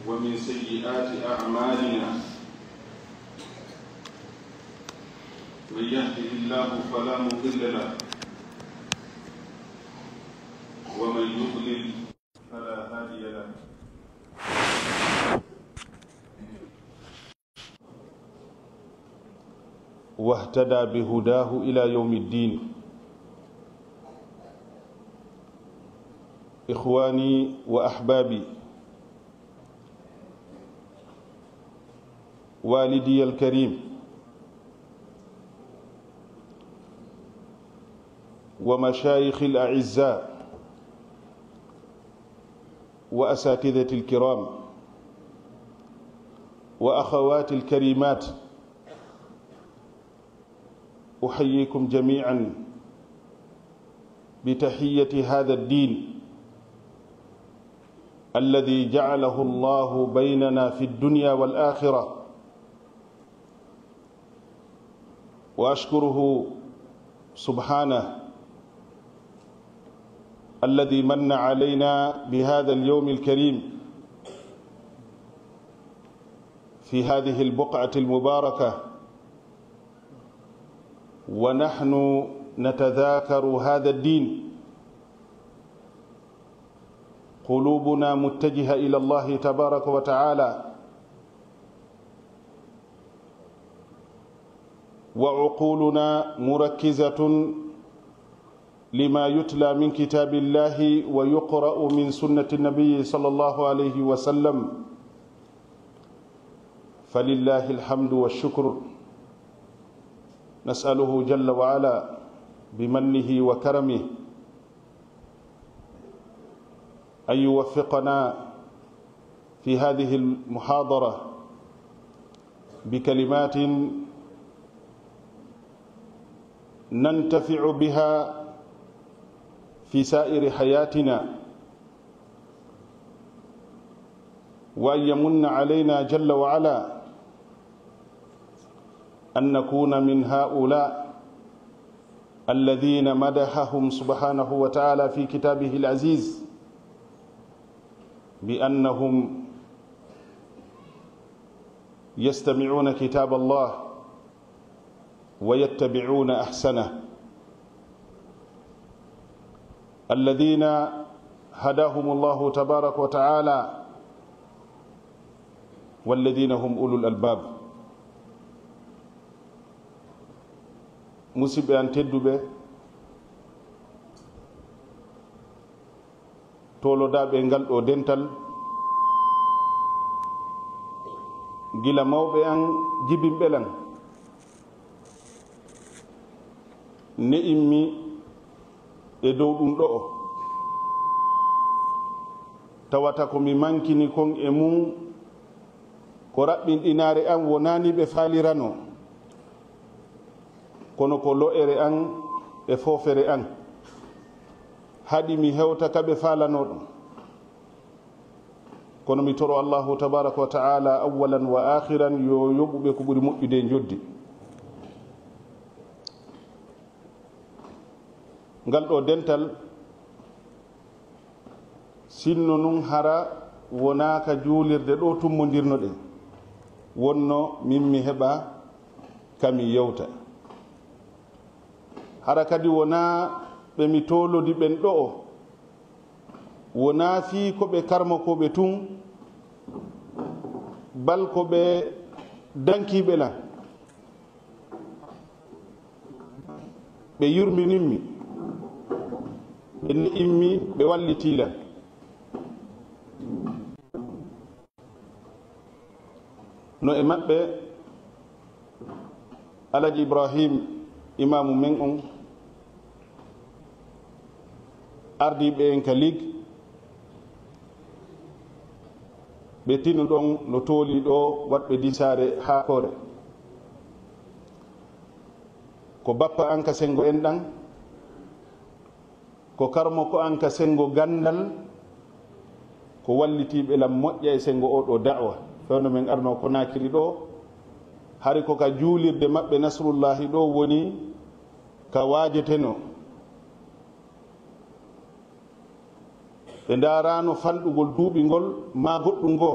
ومن سيئات أعمالنا من يهده الله فلا مضل له ومن يضلل فلا هادي له واهتدى بهداه إلى يوم الدين. إخواني وأحبابي، والدي الكريم ومشايخ الأعزاء وأساتذة الكرام وأخوات الكريمات، أحييكم جميعا بتحية هذا الدين الذي جعله الله بيننا في الدنيا والآخرة، وأشكره سبحانه الذي من علينا بهذا اليوم الكريم في هذه البقعة المباركة، ونحن نتذاكر هذا الدين، قلوبنا متجهة إلى الله تبارك وتعالى، وعقولنا مركزة لما يتلى من كتاب الله ويقرأ من سنة النبي صلى الله عليه وسلم، فلله الحمد والشكر. نسأله جل وعلا بمنه وكرمه أن يوفقنا في هذه المحاضرة بكلمات ننتفع بها في سائر حياتنا، وأن يمن علينا جل وعلا أن نكون من هؤلاء الذين مدحهم سبحانه وتعالى في كتابه العزيز بأنهم يستمعون كتاب الله ويتبعون أحسنه، الذين هداهم الله تبارك وتعالى والذين هم أولو الألباب. musidɓe an tedduɓe, tolodaɓe ngal ɗo dental, gila mawɓe an jibinɓelan ne immi e dow ɗum ɗo o, tawata komi mankini kon e mum ko raɓɓinɗinare an wonani ɓe faalirano, kono ko lo'ere an e foofere an haɗi mi hewta kaɓe faalano ɗum. kono mi toro allahu tabaraka wa taala awalan wa akhiran yo yoɓuɓe ko ɓuri moƴƴude joddi. ngal ɗo dental sinno nun hara wonaka juulirde ɗo tummodirno ɗen, wonno min mi heɓa kami yewta. hara kadi wona ɓe mi tolodi ɓen ɗo o, wona fi ko ɓe karmakoɓe tun, bal ko ɓe dankiɓe lan, ɓe yurmininmi, ɓe ni'immi, ɓe wallitilan. no e maɓɓe alaji Ibrahim imamu men on ardiɓe en ka lig, ɓe tinu ɗon no tooli ɗo waɗɓe disare ha kore, ko bappa an ka sengo en ɗan, ko karmo ko an ka sengo gandal, ko wallitiɓe lam moƴƴa e sengo o ɗo da'wa fewno men arno ko nakiri ɗo, hari ko ka juulirde maɓɓe nasrullahi ɗo woni ka waajeteno. ɓe ndarano fanɗugol duuɓi ngol ma goɗɗum ngo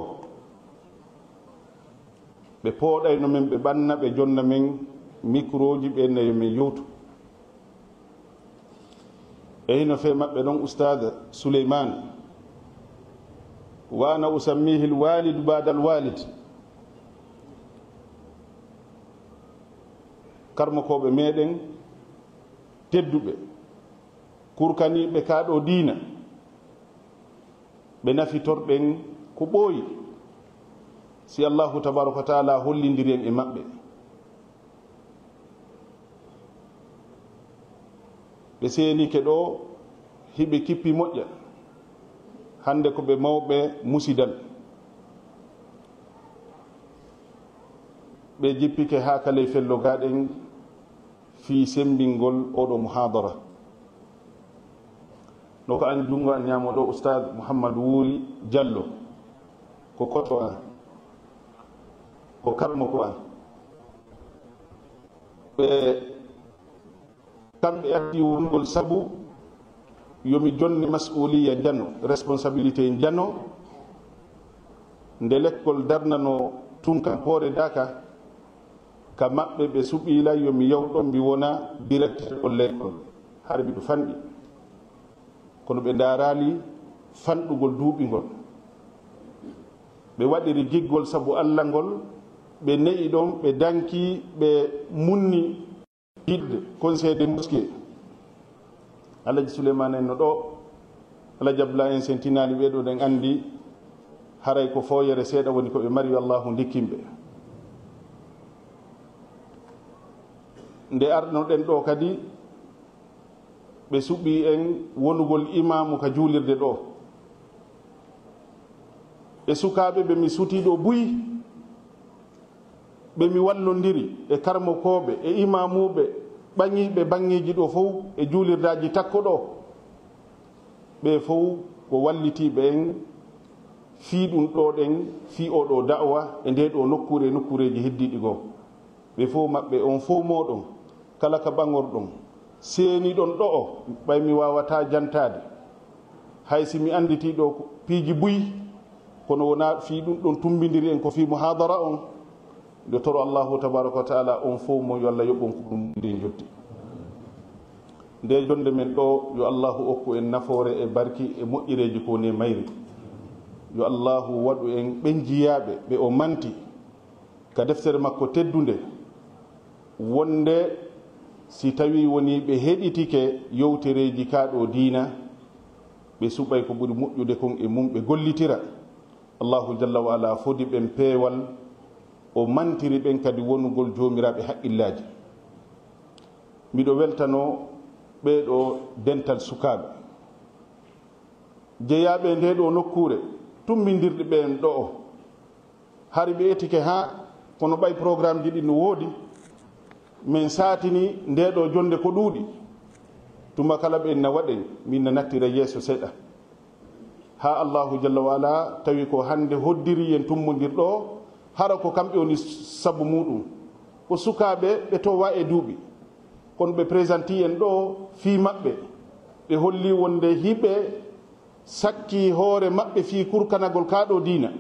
ɓe pooɗayno men ɓe ɓanna ɓe jonna men microji ɓenne yo min yewtu e hino fe maɓɓe ɗon oustade Souleymane wa ana usammihi lwalidu bada alwalid karmokoɓe meɗen tedduɓe kurkaniɓe kaɗo diina ɓe nafitorɗen ko ɓooyi si allahu tabaraka wa taala hollidiri en e maɓɓe ɓe seenike ɗo hiɓe kippi moƴƴa hande ko ɓe mawɓe musidal ɓe jippike ha kala fellogaɗen fi sembingol oɗo muhadara no ko an jungo an ñamoɗo oustade Mouhammad wuuri Diallo ko koto an ko karmo ko an ɓe kamɓe addi wongol sabu yomi jonni masuliya jano responsabilité jano nde lekkol darnano tunkan hoore daka ka maɓɓe ɓe suɓila yomi yawɗon mi wona directeur o lekkol har mbiɗo fanɗi kono ɓe darali fanɗugol duuɓigol ɓe waɗiri giggol sabu allah ngol ɓe ne'i ɗon ɓe danki ɓe munni hidde conseil de mosquée alaji Souleymane en no ɗo alaji Abdoulaye en sen tinani ɓeɗo ɗen andi haray ko foyere seeɗa woni ko ɓe mari allahu dikkimɓe nde arnoɗen ɗo kadi ɓe suɓi en wonugol imamu ka juulirde ɗo e sukaɓe ɓe mi sutiɗo buyi ɓe mi wallodiri e karmokoɓe e imamuɓe ɓaŋiɓe baŋŋiji ɗo fof e juulirdaji takko ɗo ɓe fof ko wallitiɓe en fii ɗum ɗo ɗen fii oɗo da'wa e nde ɗo nokkure nokkureji heddiɗi goo ɓe fof maɓɓe on fof moɗon kala ka ɓaŋorɗon seeniɗon ɗo o ɓay mi wawata jantade haysi mi anditi ɗo piiji buyi kono wona fii ɗum ɗon tumbidiri en ko fii muhadara on nde toro allahu tabaraka wa taala on fof mo yo allah yoɓon ko ɗum nde jotti nde jonde men ɗo yo allahu okku en nafoore e barki e moƴƴireji ko ne mayri yo allahu waɗu en ɓen jiyaɓe ɓe o manti ka deftere makko teddunde wonde si tawi woni ɓe heɗitike yewtereji kaɗo diina ɓe suɓay ko ɓuri moƴƴude kon e mum ɓe gollitira allahu jalla wa ala fodi ɓen peewal o mantiri ɓen kadi wonugol jomiraɓe haqqillaji miɗo weltano ɓeɗo dental sukaɓe jeeyaɓe nde ɗo nokkure tumbidirɗe ɓen ɗo o hari ɓe etike ha kono ɓay programme ji ɗi no woodi min saatini nde ɗo jonde ko ɗuuɗi tuma kala ɓen na waɗen min na nattira yeeso seeɗa ha allahu jalla wa ala tawi ko hande hoddiri yen tummodirɗo hara ko kamɓe woni sabu muɗum ko sukaɓe ɓe towa e duuɓi kono ɓe présenti en ɗo fii maɓɓe ɓe holli wonde hiɓe sakki hoore maɓɓe fii kurkanagol kaɗo diina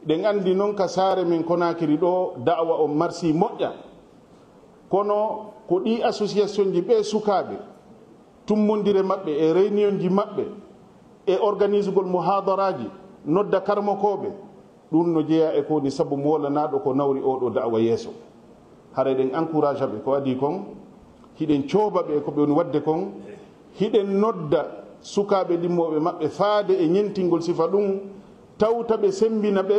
ɗen andi noon ka saare min Konakiri ɗo da'wa on marsi moƴƴa kono ko ɗi association ji ɓe sukaɓe tummodire maɓɓe e réunion ji maɓɓe e organisegol muhadaraji nodda karmokoɓe ɗum no jeeya e ko ni sabu mo wolanaɗo ko nawri oɗo da'wa yeeso hara ɗen encourage ɓe ko adi kon hiɗen cooba ɓe ko ɓe woni wadde kon hiɗen nodda sukaɓe ɗimmoɓe maɓɓe faade e ñentingol sifa ɗum tawta ɓe sembina ɓe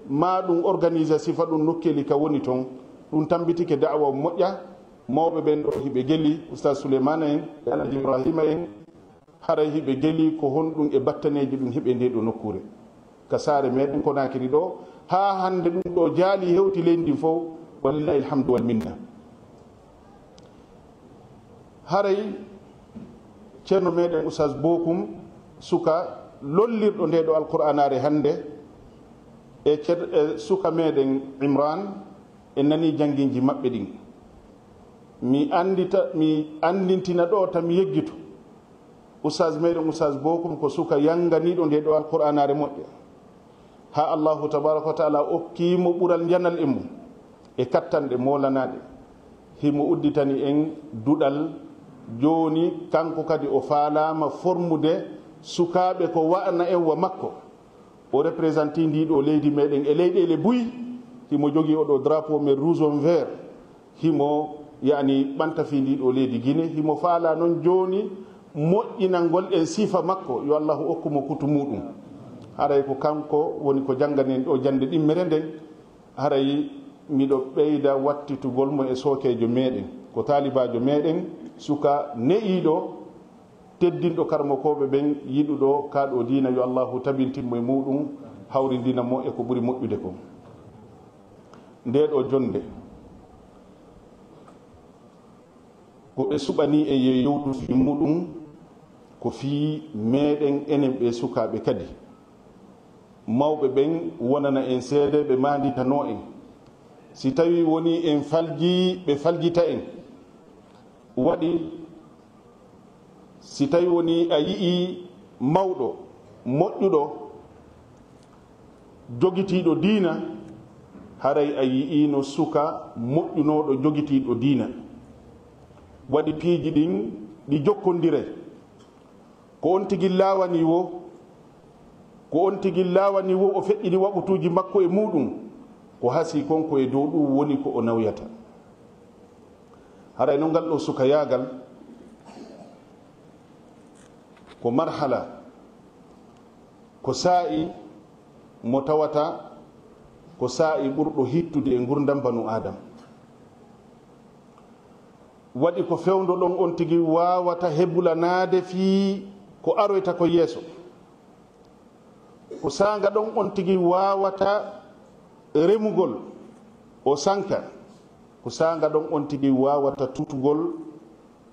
ma ɗum organise sifa ɗum nokkeli ka woni toon ɗum tambitike da'wa moƴƴa mawɓe ɓen ɗo hiɓe geli oustad Souleymane en e alaji Ibrahima en haray hiɓe geli ko honɗum e battaneji ɗum heɓe nde ɗo nokkure ka saare meɗen Konakiri ɗo ha hande ɗum ɗo jaali hewti leydi fof walillahi alhamdu wal minna haray ceerno meɗen oustaz Bokum suka lollirɗo nde ɗo alqur'anare hande e suka meɗen Imran en nani janginji maɓɓe ɗin mi andintina ɗo tami yeggito oustaz meɗen oustaz Bokum ko suka yanganiɗo nde ɗo alqur'anare moƴƴe ha allahu tabaraka wa taala okkimo ɓural janal e mum e kattanɗe molanaɗe himo udditani en duɗal joni kanko kadi o faalama formude sukaɓe ko wa'na en wa makko o représenti ndiɗo leydi meɗen e leyɗele buy himo jogui oɗo drapeau men rouge on vert himo yani ɓanta fi ndiɗo leydi Guinée himo faala noon joni moƴƴinalngol en sifa makko yo allahu okkumo kutu muɗum haray ko kanko woni ko janganen ɗo jande ɗimmere nden haray miɗo ɓeyda wattitugol mo e sookejo meɗen ko talibajo meɗen suka ne'iɗo teddinɗo karmokoɓe ɓen yiɗuɗo kaɗo dina yo allahu tabintinmo e muɗum hawrindina mo e ko ɓuuri moƴƴude ko nde ɗo jonde ko ɓe suɓani e yeyowdu fi muɗum ko fi meɗen enen ɓe sukaɓe kadi mawɓe ɓen wonana en seede ɓe manditano en si tawi woni en falji ɓe faljita en waɗi si tawi woni a yii mawɗo moƴƴuɗo jogitiɗo diina haray a yiino suka moƴƴunoɗo jogitiɗo diina waɗi piiji ɗin ɗi jokkondire ko on tigi lawani wo o feƴƴini waɓutuji makko e muɗum ko hasi konko e dow ɗum woni ko o nawyata haray no ngal ɗo suka yaagal ko marhala ko saa'i mo tawata ko saa'i ɓurɗo hittude e gurdam banu adam waɗi ko fewndo ɗon on tigi wawata hebulanade fii ko aroyta ko yeeso ko sanga ɗon on tigi wawata remugol o sanka ko sanga ɗon on tigi wawata tutugol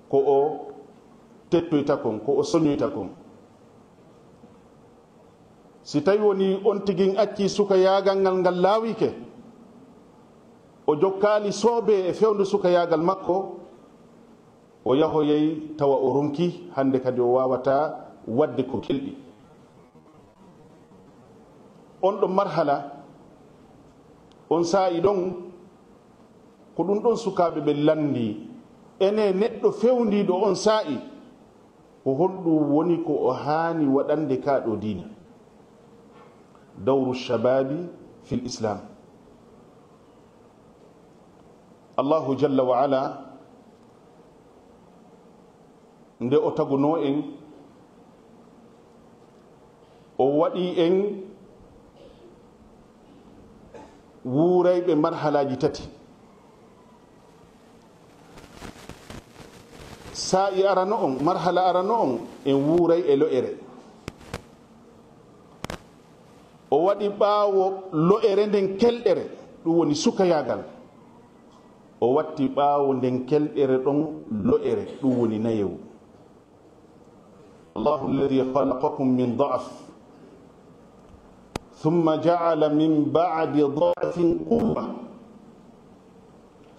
ko o tettoyta kon ko o soñoyta kon si tawi woni on tigi acci suka yaagal ngal laawike o jokkali soobe e fewndu suka yaagal makko o yahoyey tawa o ronki hande kadi o wawata wadde ko kelɗi on ɗon marhala on saa'i ɗon ko ɗum ɗon sukaɓe ɓe landi ene neɗɗo fewndiɗo on saa'i ko honɗum woni ko o haani waɗande kaɗo diina dawru shababi fi l'islam allahu jalla wa ala nde o taguno en o waɗi en wuurayɓe marhalaji tati saa'i arano on marhala arano on en wuuray e lo'ere o waɗi ɓaawo lo'ere nden kelɗere ɗum woni sukayagal o watti ɓaawo nden kelɗere ɗon lo'ere ɗum woni nayewu allahu alladi khalaqakum min da'af ثم جعل من بعد ضعف قوة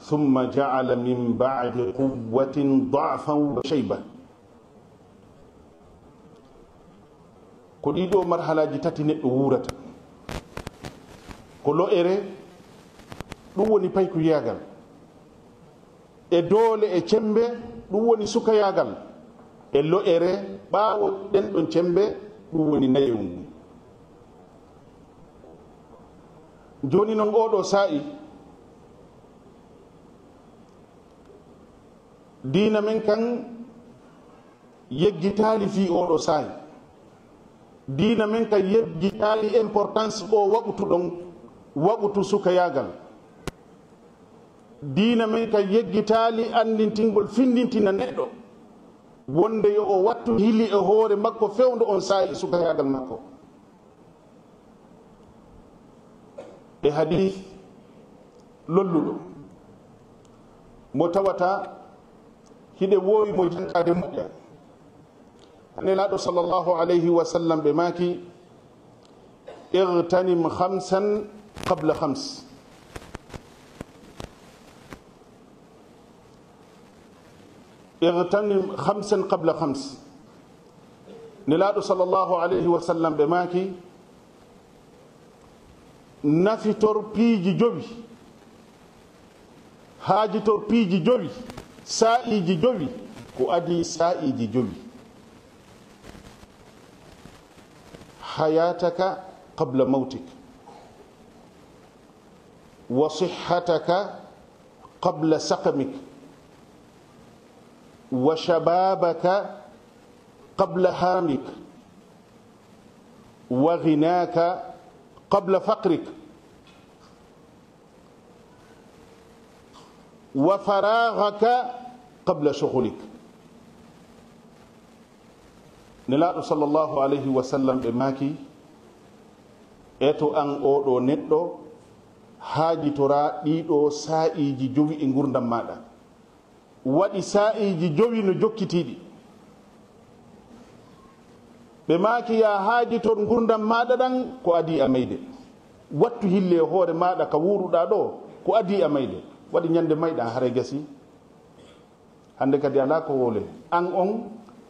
ثم جعل من بعد قوة ضعفا وشيبة ko ɗiɗo marhalaji tati neɗɗo wurata ko lo'ere ɗum woni payku yagal e doole e cembe ɗum woni suka yagal e lo'ere ɓaawo ɗen ɗon cembe ɗum woni nayewu joni noon oɗo saa'i diina men kan yeggitali fi oɗo saa'i diina men kan yeggitali importance o waɓutuɗon waɓutu sukayagal diina men kan yeggitali andintingol findintina neɗɗo wonde yo o wattu hili e hoore makko fewndo on saa'i sukayagal makko e hadith lolluɗo mo tawata hiɗe wowi mo jankade moƴƴa nelaɗo sallllahu alayhi wa sallam ɓe maki igtanim khamsan qabla khams igtanim khamsan qabla khams nelaɗo sallllahu alayhi wa sallam ɓe maki nafitor piiji jowi haajitor piiji jowi saa'iji jowi ko adi saa'iji jowi hayataka qabla mawtik wa sihhataka qabla saqamik wa shababaka qabla haramik wa ghinaka qabla faqrik wa faraghaka qabla shughlik. Nelaaɗo sallallahu alayhi wa sallam ɓe maaki eto an oɗo neɗɗo haajitora ɗiɗo saa'iji jowi e gurdam maɗa, waɗi saa'iji jowi no jokkitiɗi. ɓe maaki ya haajitor gurdam maɗa ɗan ko adi a mayde, wattu hille hoore maɗa ka wuruɗa ɗo ko adi a mayde. waɗi ñande mayɗa hare gasi, hande kadi ala ko wole an on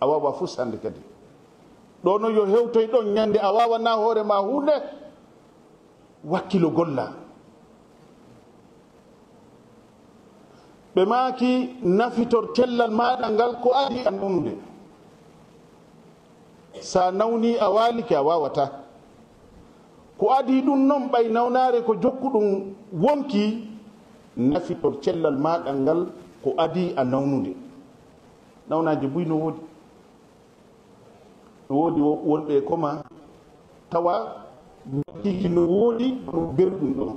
a wawa fus hande kadi ɗo no yo hewtoy ɗon ñande a wawana hoore ma hunde wakkilo golla. ɓe maaki nafitor cellal maɗa ngal ko adi a nawnude, sa nawni a waliki a wawata, ko adi ɗum noon ɓay nawnare ko jokkuɗum wonki nafitor cellal maɗa ngal ko adi a nawnude. nawnaji buy no woodi wonɓe koma tawa kiki no woodi no berɗum ɗo,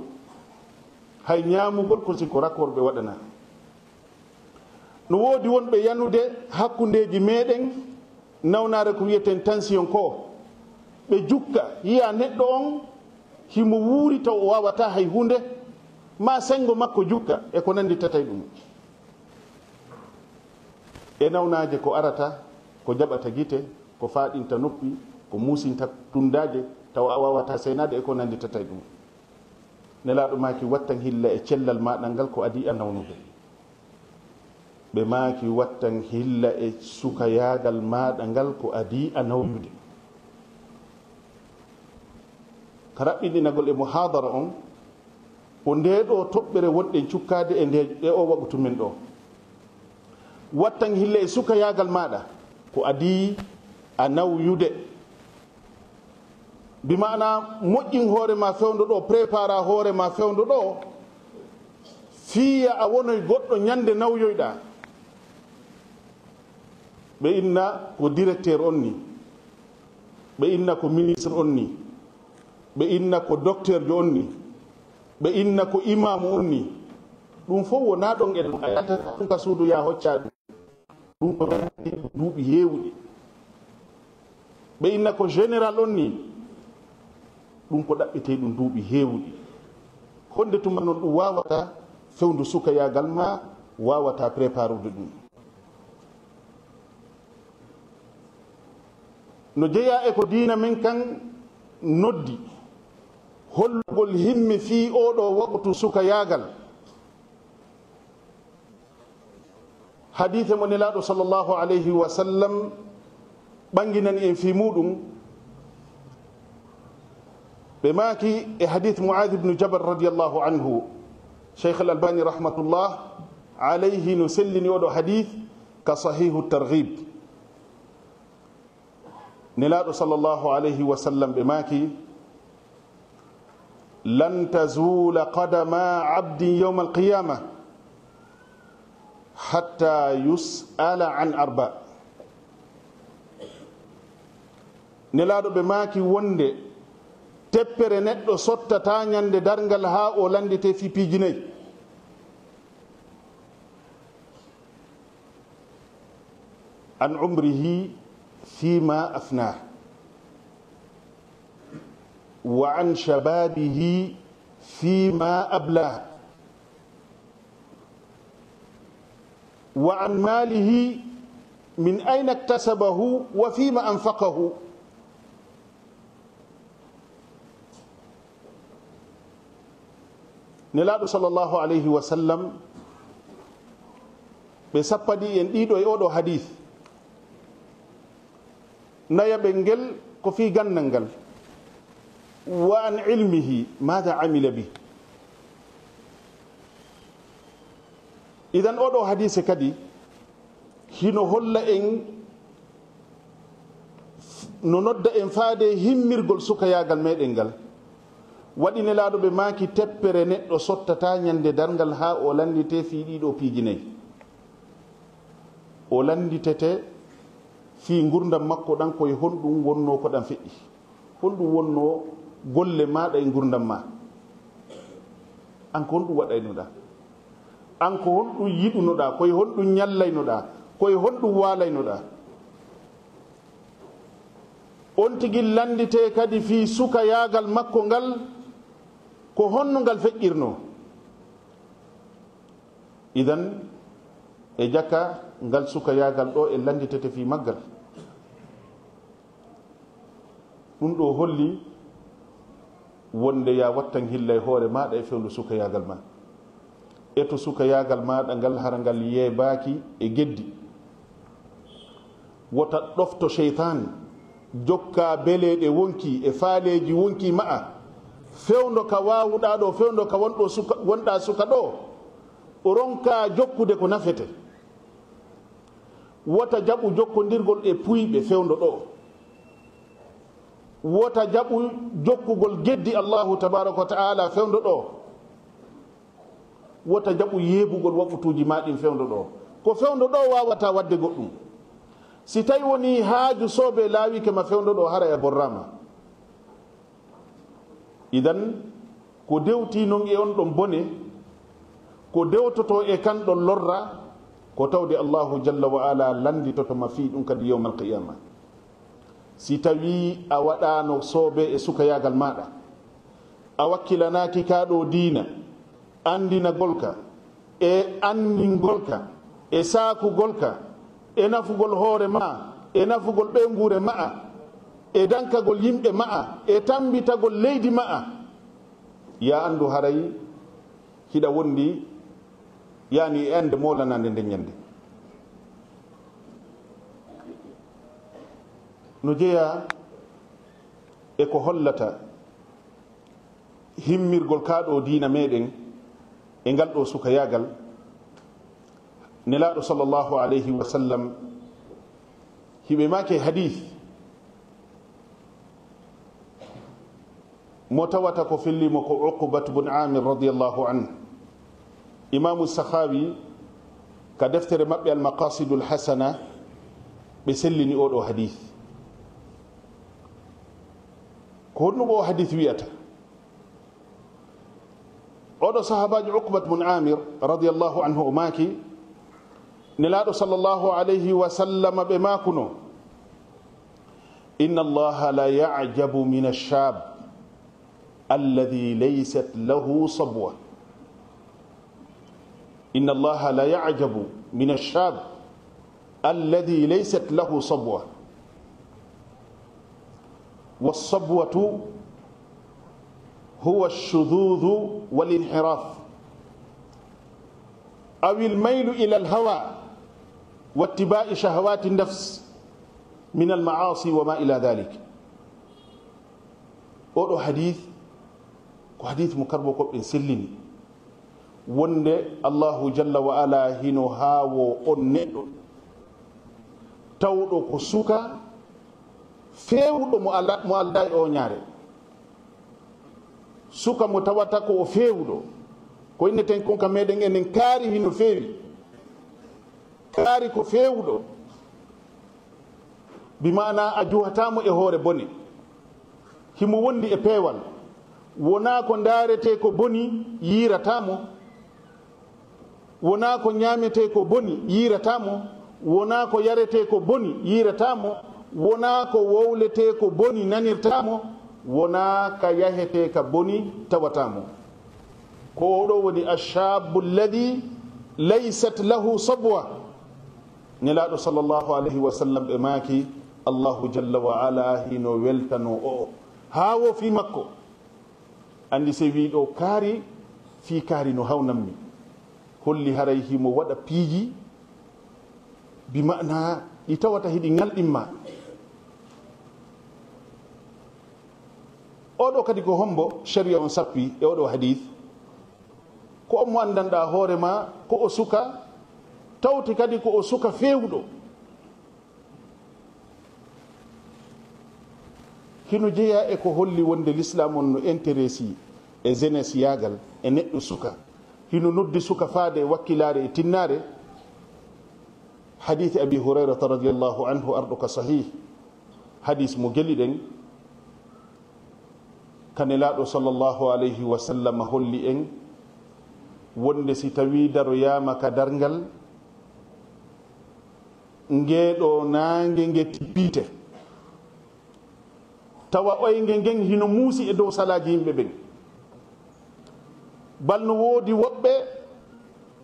hay ñamugol ko siko raccord ɓe waɗana. no woodi wonɓe yanude hakkundeji meɗen nawnare ko wiyeten tension ko, ɓe jukka yiya neɗɗo on himo wuuri taw o wawata hay hunde, ma sengo makko jukka e ko nandi tatay ɗum. e nawnaje ko arata ko jaɓata gite, ko faɗinta noppi, ko musinta tundaje, taw a wawata seynade e ko nandi tatay ɗum. Nelaaɗo maaki wattan hilla e cellal maɗa ngal ko adi a nawnude. ɓe maaki wattan hilla e sukayagal maɗa ngal ko adi a nawyude. ka raɓɓiɗinagol e muhadara on o ndeɗo toɓɓere wonɗen cukkade e nde o waɓutu men ɗo. wattan hilla e sukayagal maɗa ko adi a nawyude, bimana moƴƴin hoore ma fewndo ɗo, prépara hoore ma fewndo ɗo fiya a wonoy goɗɗo ñande nawyoyɗa. ɓe inna ko directeur on ni, ɓe inna ko ministre on ni, ɓe inna ko docteur jo on ni, ɓe inna ko imamu on ni. ɗum fof wona ɗon e ɗum a yaltata ɗum ka suudu ya hocca ɗum ko duuɓi heewɗi. ɓe inna ko général on ni, ɗum ko ɗaɓɓete ɗum duuɓi heewɗi. honde tuma noon ɗum wawata fewndu sukayagal ma, wawata préparude ɗum. no jeeya e ko diina men kan noddi hollugol himmi fi oɗo waɓtu sukayagal. hadithe mo nelaɗo sallllahu alayhi wa sallam ɓanginani en fi muɗum. ɓe maaki e hadith Mu'adh ibn Jabal radiyallahu anhu, Cheikh al-Albani rahmatullah alayhi no sellini oɗo hadith ka sahihu targhib. nelaɗo sallllahu alayhi wa sallam ɓe maaki lan tazula qadama abdin yawma alqiyama hatta yus'ala an arba. nelaɗo ɓe maaki wonde teppere neɗɗo sottata ñande dargal ha o landete fi piiji nayi. an umrihi fima afnah wa an shababihi fima ablah wa an malihi min ayna iktasabahu wa fima anfaqahu. nelaɗo sallllahu alayhi wa sallam ɓe sappaɗi en ɗiɗo e oɗo hadith. nayaɓe ngel ko fi gandal ngal, wa an ilmihi mada amila bi. Idan oɗo hadise kadi hino holla en no nodda en faade himmirgol sukayagal meɗen ngal. waɗi nelaaɗo ɓe maaki teppere neɗɗo sottata ñande darngal ha o landite fi ɗiɗo piiji nayyi. o landitete fi gurdam makko ɗan koye honɗum wonno ko ɗan feƴƴi, honɗum wonno golle maɗa e gurdam ma. an ko honɗum waɗaynoɗa, an ko honɗum yiɗunoɗa, koye honɗum ñallaynoɗa, koye honɗum walaynoɗa. on tigi landite kadi fi sukayagal makko ngal ko honno ngal feƴƴirno. idan e jakka ngal sukayagal ɗo e landitete fi maggal. ɗum ɗo holli wonde ya wattan hilla e hoore maɗa e fewndo sukayagal ma. e to sukayagal maɗa ngal hara ngal yeebaki e geddi, wota ɗofto cheytan jokka beleɗe wonki e faaleji wonki ma'a. fewndo ka wawuɗa ɗo, fewndo ka wonɗa suka ɗo, o ronka jokkude ko nafete. wota jaɓu jokkodirgol e puyɓe fewndo ɗo, wota jaɓu jokkugol geddi allahu tabaraka wa taala fewndo ɗo, wota jaɓu yeebugol waɓutuji maɗin fewndo ɗo. ko fewndo ɗo wawata wadde goɗɗum. si tawi woni haaju soobe laawike ma fewndo ɗo hara e borrama. idan ko dewti non e on ɗon bone, ko dewtoto e kan ɗon lorra, ko tawde allahu jalla wa ala landitoto ma fi ɗum kadi yawma alqiyama. si tawi a waɗano soobe e sukayagal maɗa, a wakkilanaki kaɗo diina, andinagolka e andingolka e saakugolka e nafugol hoore ma e nafugol ɓengure ma'a e dankagol yimɓe ma'a e tambitagol leydi ma'a, ya andu haray hiɗa wondi yani e ande molanande nde ñande. no jeeya e ko hollata himmirgol kaɗo diina meɗen e ngal ɗo sukayagal, nelaɗo sallllahu alayhi wa sallam hiɓe make hadith mo tawata ko fellimo ko uqbat bun amir radiallahu anhu. imamu sahawi ka deftere maɓɓe almaqasidu lhasana ɓe sellini oɗo hadith. ko honɗum o hadith wiyata? oɗo sahabajo uqbat bun amir radiallahu anhu o maaki nelaɗo sallllahu alayhi wa sallam ɓe makuno: inna allaha la yajabu min alshab alladhi laysat lahu sabwa. inna allaha la yajabu min alshab alladhi laysat lahu sabwa. والصبوة هو الشذوذ والانحراف أو الميل إلى الهوى واتباع شهوات النفس من المعاصي وما إلى ذلك. أولو حديث مكربو كوب سلني wonde allahu jalla wa ala hino haawo on neɗɗo tawɗo ko suka fewuɗo mo alda e o ñaare. suka mo tawata ko o fewuɗo, ko inneten konka meɗen enen kaari hino feewi, kaari ko fewuɗo, bimana a juhatamo e hoore bone, himo wondi e peewal, wona ko daarete ko boni yiratamo, wona ko ñamete ko boni yiratamo, wona ko yarete ko boni yiratamo, wona ko wowlete ko boni nanirtamo, wona ka yahete ka boni tawatamo. ko ɗo woni ashabu alladi laysat lahu sabwa. nelaɗo sallllahu alayhi wa sallam ɓe maaki allahu jalla wa ala hino weltano o hawo fi makko. andi se wiɗo kaari fi kaari no hawnanmi, holli haray himo waɗa piiji bi mana ɗi tawata hiɗi ngalɗinma. oɗo kadi ko hombo sharia on sappi e oɗo hadith ko on mo andanɗa hoorema ko o suka tawti kadi ko o suka fewɗo hino jeeya e ko holli wonde l'islam on no intéresi e jeunesse yagal e neɗɗo suka hino noddi suka faade wakkilare e tinnare hadith abi hurairata radiallahu anhu arɗo ka sahih hadis mo geli ɗen kanelaɗo sallllahu alayhi wa sallam holli en wonde si tawi daroyama ka dargal ngeeɗo nange nge tippite tawa oyge ngen hino muusi e dow salaji yimɓe ɓen balno woodi woɓɓe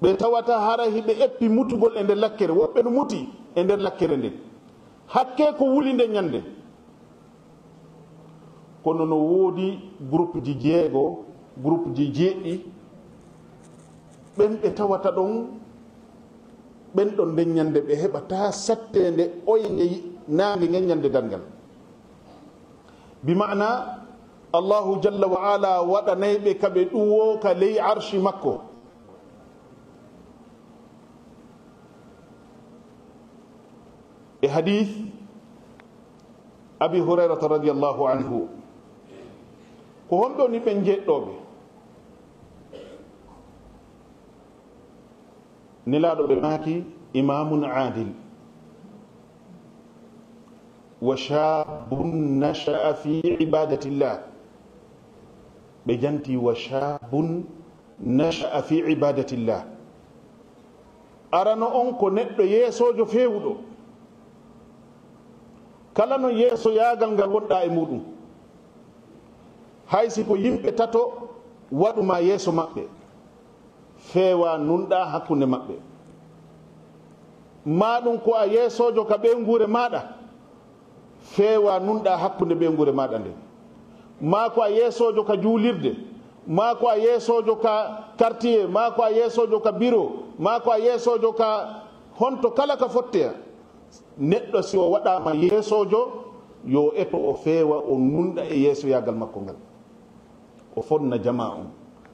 ɓe tawata hara hiɓe eppi mutugol e nder lakkere woɓɓe no muti e nder lakkere nden hakke ko wuli nde ñande kono no woodi groupe ji jeego groupe ji jeeɗɗi ɓen ɓe tawata ɗon ɓen ɗon nden ñande ɓe heɓata sattende oyge nange ngen ñande dargal bi mana allahu jalla wa ala waɗanayɓe kaɓe ɗuwo ka ley arshi makko e hadith abi hurairata radiallahu anhu ko honɗo ni ɓen jeɗɗoɓe nelaɗo ɓe maaki imamun adil wa shabun nasha'a fi ibadatillah ɓe janti wa shabun nasha'a fi ibadatillah arano on ko neɗɗo yeesojo fewuɗo kala no yeeso yagal ngal wonɗa e muɗum haysi ko yimɓe tato waɗuma yeeso maɓɓe feewa nunɗa hakkunde maɓɓe maɗum ko a yeesojo ka ɓeygure maɗa feewa nunɗa hakkunde ɓeygure maɗa nde ma ko a yeesojo ka juulirde ma ko a yeesojo ka quartier ma ko a yeesojo ka bureau ma ko a yeesojo ka honto kala ka fotteya neɗɗo si o waɗama yeesojo yo eto o feewa o nunɗa e yeeso yagal makko ngal o fonna jama on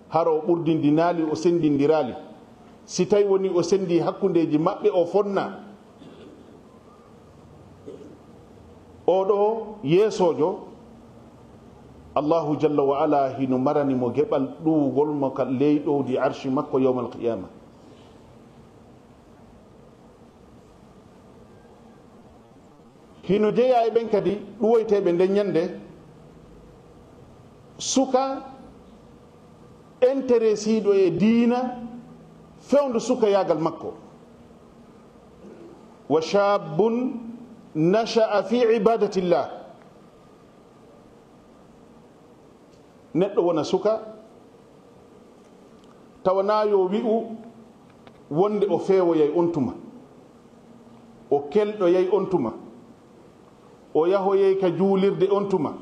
haro o ɓurdindinali o sendindirali si tawi woni o sendi hakkundeji maɓɓe o fonna oɗo yeesojo allahu jalla wa ala hino maranimo geɓal ɗuwugol mo ka ley ɗowdi arshi makko yawma alqiyama hino jeeya e ɓen kadi ɗuwoyteɓe nden ñande suka intéresiɗo e diina fewndu suka yagal makko wa shabun nasha'a fi ibadatillah neɗɗo wona suka tawana yo wi'u wonde o feewoyay on tuma o kelɗoyay on tuma o yahoyay ka juulirde on tuma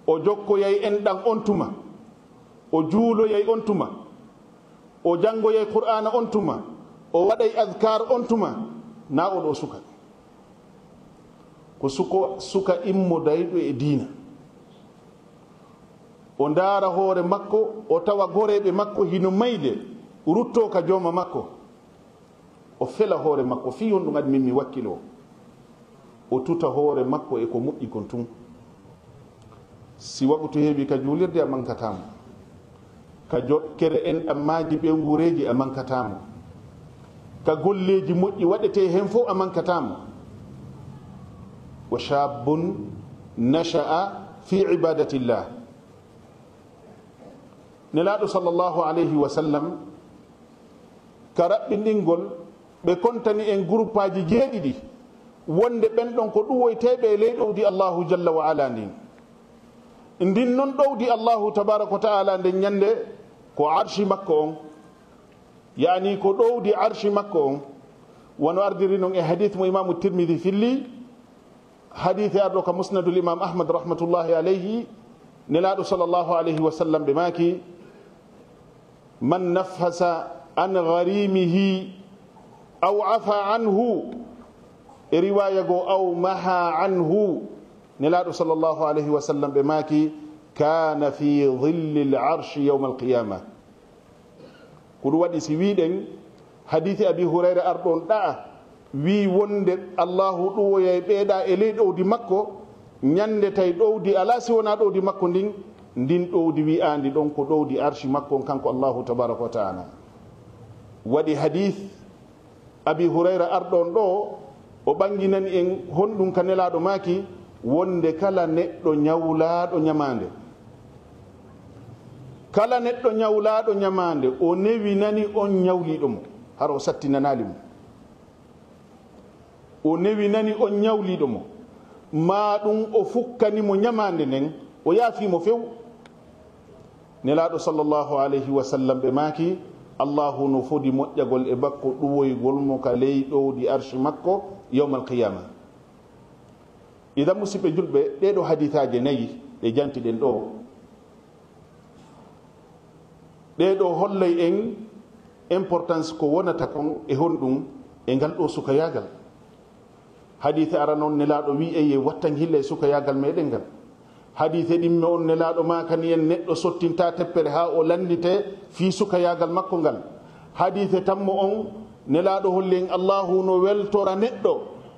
o jokkoyay enɗan on tuma o juuloyay on tuma o jangoyay qur'ana on tuma o waɗay adkar on tuma na oɗo suka ko suka immodayɗo e diina o ndaara hoore makko o tawa goreɓe makko hino mayde rutto ka jooma makko o fela hoore makko fi on ɗum adi min mi wakkilo o tuta hoore makko e ko moƴƴi kon tun si waɓutu heeɓi ka juulirde a mankatamo ka jokkere en ɗammaji ɓe ngureji a mankatamo ka golleji moƴƴi waɗete hen fof a mankatamo wa shabun nasha'a fi ibadatillah nelaɗo sallllahu alayhi wa sallam ka raɓɓinɗingol ɓe kontani en groupe aji jeeɗiɗi wonde ɓen ɗon ko ɗuwoyteɓe e ley ɗowdi allahu jalla wa ala ndin ndin noon ɗowdi allahu tabaraka wa taala nden ñande ko arshi makko on yani ko ɗowdi arshi makko on wono ardiri noon e hadith mo imamu tirmidi filli hadithe arɗo ka musnadul imam ahmad rahmatullahi alayhi nelaɗo sallllahu alayhi wa sallam ɓe maki man nafhasa an gharimihi aw afa anhu e riwaya go aw maha anhu nelaɗo sallllahu alayhi wa sallam ɓe maki kana fi dhilli al-arshi yawma al-qiyamah ko ɗum waɗi si wiɗen hadithi abi hurayra arɗon ɗa'a wi wonde allahu ɗuwoya ɓeeɗa e ley ɗowdi makko ñande tay ɗowdi ala si wona ɗowdi makko ndin ɗowdi wi'andi ɗon ko ɗowdi arshi makko kanko allahu tabaraka wa taala waɗi hadith abi hurayra arɗon ɗo o ɓanginani en honɗum ka nelaɗo maki wonde kala neɗɗo ñawlaɗo ñamande kala neɗɗo ñawlaɗo ñamande o newinani on ñawliɗo mo har o sattinanali mo o newinani on ñawliɗo mo ma ɗum o fukkanimo ñamande nden o yaafimo few nelaɗo sallllahu alayhi wa sallam ɓe maki allahu no fodi moƴƴagol e bakko ɗuwoygol mo ka ley ɗowdi arshi makko yawma alqiyama idan musidɓe julɓe ɗeɗo haditaje nayi ɗe jantiɗen ɗo ɗeɗo hollay en importance ko wonata kon e honɗum e ngal ɗo sukayagal hadithe ara noon nelaɗo wi eye wattan hilla e sukayagal meɗen ngal hadithe ɗimme on nelaɗo makani en neɗɗo sottinta teppere ha o landite fi sukayagal makko ngal hadithe tammo on nelaɗo holli en allahu no weltora neɗɗo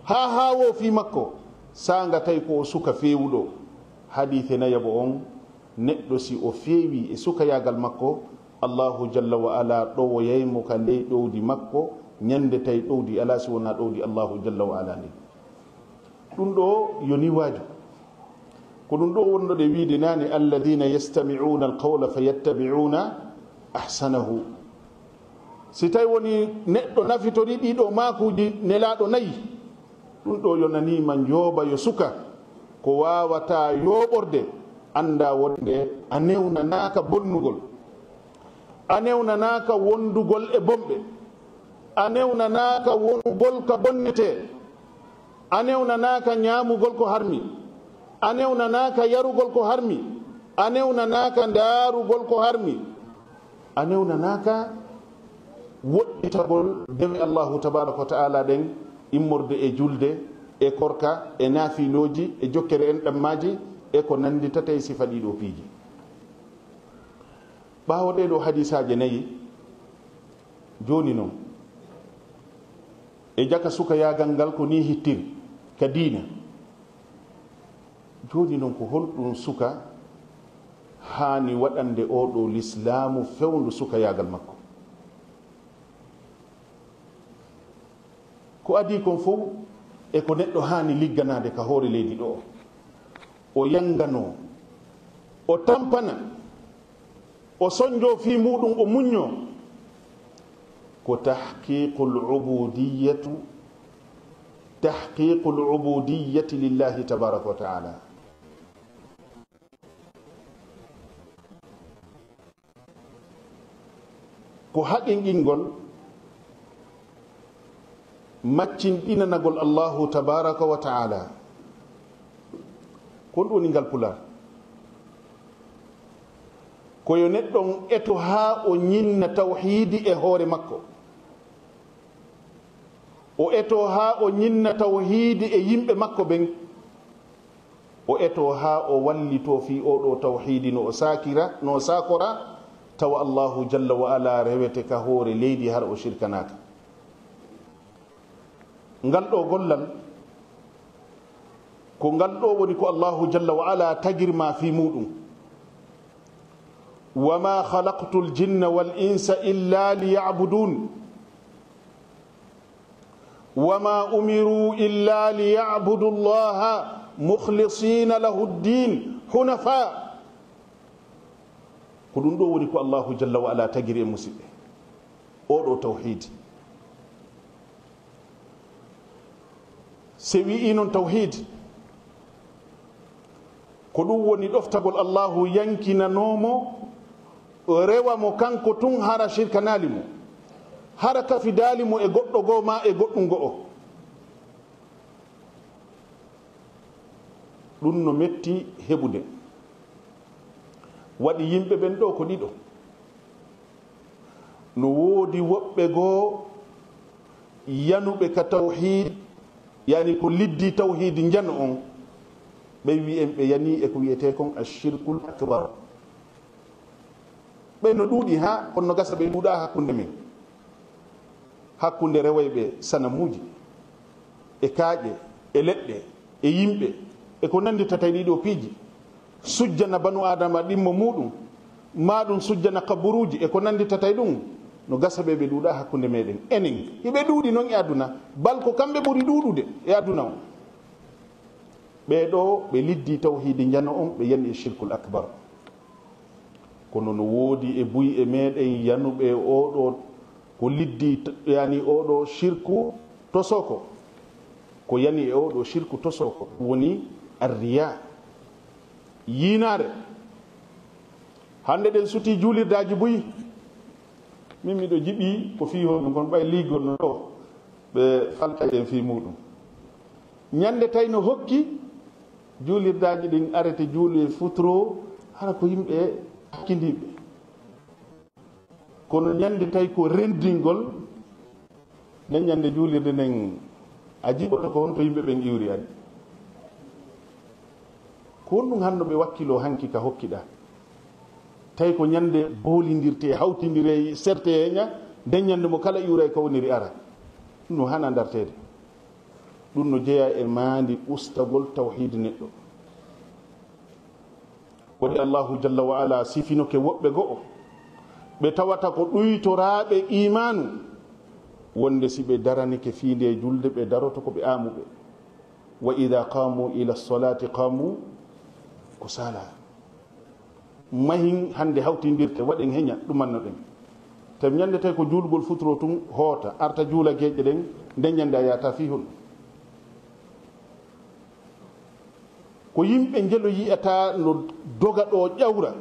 ha hawo fi makko sanga tawi ko o suka fewuɗo hadithe nayabo on neɗɗo si o feewi e sukayagal makko allahu jalla wa ala ɗowoyaymo ka ley ɗowdi makko ñande tawi ɗowdi ala si wona ɗowdi allahu jalla wa ala ndi ɗum ɗo yoni waaju ko ɗum ɗo wonnoɗe wiide nane alladina yastami'una alqawla fayattabi'una ahsanahu si tawi woni neɗɗo nafitori ɗiɗo makuji nelaɗo nayi ɗum ɗo yonanima jooba yo suka ko wawata yoɓorde anda wonde a newnanaka bonnugol a newnanaka wondugol e bomɓe a newnanaka wonugol ka bonnete a newnanaka ñamugol ko harmi a newnanaka yarugol ko harmi a newnanaka darugol ko harmi a newnanaka woɗɗitagol dewe allahu tabaraka wa taala ɗen immorde e julde e korka e naafiloji e jokkere en ɗammaji e ko nanditata e sifa ɗiɗo piiji ɓawo ɗeɗo hadisaje nayi joni noon e jaka suka yagal ngal ko ni hittiri ka diina joni noon ko holɗum suka hani waɗande oɗo l'islamu fewndu suka yagal makko ko adi kon fof e ko neɗɗo hani ligganade ka hoore leydi ɗo o yangano o tampana o sonjo fi muɗum o muñño ko tahqiqul ubudiyati lillahi tabaraka wa taala ko haqqinɗingol maccinɗinanagol allahu tabaraka wa taala kon ɗoni ngal pular koyo neɗɗon eto ha o ñinna tawhidi e hoore makko o eto ha o ñinna tawhidi e yimɓe makko ɓen o eto ha o wallito fi oɗo tawhidi no o sakora tawa allahu jalla wa ala rewete ka hoore leydi har o shirkanaka ngal ɗo gollal ko ngal ɗo woni ko allahu jalla wa ala tagirma fi muɗum wama khalaqtu ljinna wal insa illa liyabudun wama umiru illa liyabudu llaha mukhlisina lahu ddin hunafa ko ɗum ɗo woni ko allahu jalla wa ala tagiri e musidɓe oɗo tawhidi se wi'i noon tawhid ko ɗum woni ɗoftagol allahu yankinanomo rewa mo kanko tun hara shirkanali mo hara kafidali mo e goɗɗo goo ma e goɗɗum go'o ɗum no metti heɓude waɗi yimɓe ɓen ɗo ko ɗiɗo no woodi woɓɓe goo yanuɓe ka tawhid yani ko liddi tawhidi jano on ɓe wi en ɓe yani e ko wiyete kon ashirkul akbar ɓe no ɗuuɗi ha kono gasa ɓe ɗuuɗa hakkunde men hakkunde rewoyɓe sanamuji e kaaƴe e leɗɗe e yimɓe e ko nandi tatay ɗiɗo piiji sujjana banu adama ɗimmo muɗum maɗum sujjana kaburuji e ko nandi tatay ɗum no gasa ɓe ɗuuɗa hakkunde meɗen enen hiɓe ɗuuɗi noon e aduna bal ko kamɓe ɓuri ɗuuɗude e aduna o ɓeɗo ɓe liddi tawhidi jano on ɓe yani e shirkul akbar kono no woodi e buy e meɗen yanuɓe oɗo ko liddi yani oɗo shirku tosoko ko yani e oɗo shirku tosoko woni arriya yinare hande ɗen suti juulirdaji buy min miɗo jiɓi ko fi hoɗum kon ɓay ligol no ɗo ɓe falkay en fi muɗum ñande tay no hokki juulirdaji ɗin arrêté juuli e futuro hara ko yimɓe hakkidiɓe kono ñande tay ko rendingol nden ñande juulirde nden a jiɓoto ko honto yimɓe ɓen iwri ani ko honɗum hanno ɓe wakkilo hanki ka hokkiɗa tawi ko ñande boolidirte hawtidire serte heña nden ñande mo kala iwra e kawniri ara ɗum no hana dartede ɗum no jeeya e maandi ustagol tawhid neɗɗo waɗi allahu jalla wa ala sifinoke woɓɓe go'o ɓe tawata ko ɗuytoraɓe imanu wonde si ɓe daranike fiinde julde ɓe daroto ko ɓe amuɓe wa ida qamu ila lsolati qamu ko sala mahin hande hawtidirte waɗen heña ɗumanno ɗen tawi ñande tawi ko juulgol futuro tun hoota arta juula geeƴe ɗen nden ñande a yata fi hon ko yimɓe jelo yiyata no doga ɗo ƴawra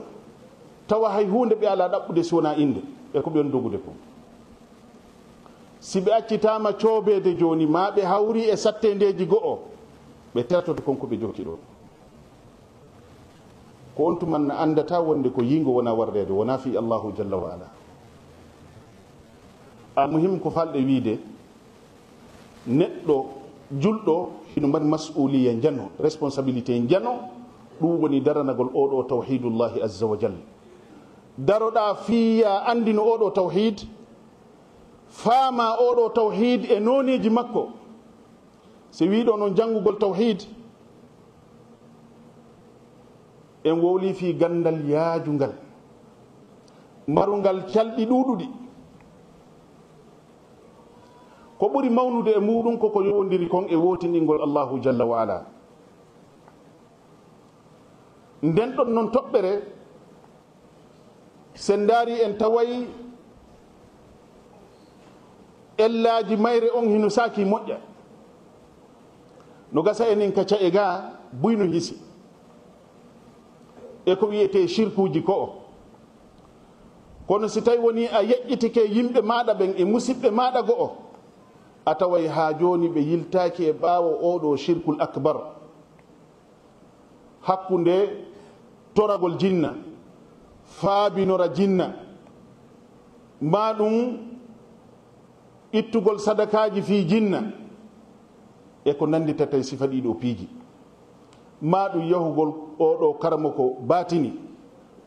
tawa hay hunde ɓe ala ɗaɓɓude si wona inde e ko ɓen dogude ko si ɓe accitama coobede joni ma ɓe hawri e sattendeji go'o ɓe tertoto konko ɓe jooki ɗo ko on tumanna andata wonde ko yingo wona wardede wona fi allahu jalla wa ala a muhim ko falɗe wiide neɗɗo julɗo hino mbaɗi mas'uliya jano responsabilité jano ɗum woni daranagol oɗo tawhidullahi azza wa jalla daroɗa fiya andino oɗo tawhid faama oɗo tawhid e noneji makko so wiɗo noon janngugol tawhid en wowli fi gandal yaajungal marungal calɗi ɗuɗuɗi ko ɓuri mawnude e muɗum koko yowdiri kon e wotinɗingol allahu jalla wa ala nden ɗon noon toɓɓere sen daari en tawayi ellaji mayre on hino saki moƴƴa no gasa enen ka cae ga buyno hisi e ko wiyete shirkuji ko o kono si tawi woni a yeƴƴitike yimɓe maɗa ɓen e musidɓe maɗa go o a taway ha joni ɓe yiltaki e ɓaawo oɗo shirkul akbar hakkunde toragol jinna faabinora jinna ma ɗum ittugol sadakaji fi jinna e ko nandita tay sifa ɗiɗo piiji ma ɗum yahugol oɗo karamo ko batini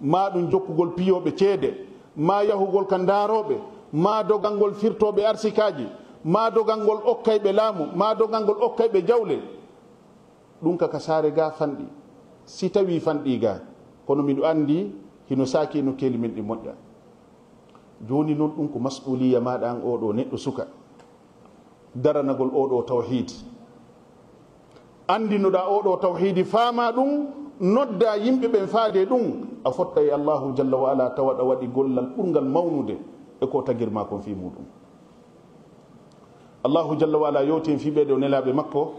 ma ɗum jokkugol piyoɓe ceede ma yahugol ka daaroɓe ma dogangol firtoɓe arsikaji ma dogangol okkayɓe laamu ma dogangol okkayɓe jawle ɗum kaka saare ga fanɗi si tawi fanɗi ga kono miɗo andi hino saaki no keeli min ɗi moƴƴa joni noon ɗum ko mas'uliya maɗa an oɗo neɗɗo suka daranagol oɗo tawhid andinoɗa oɗo tawhidi faama ɗum nodda yimɓe ɓen faade ɗum a fotta e allahu jalla wa ala tawaɗa waɗi gollal ɓurgal mawnude e ko tagirma kon fi muɗum allahu jalla wa ala yewti en fi ɓeɗo nelaɓe makko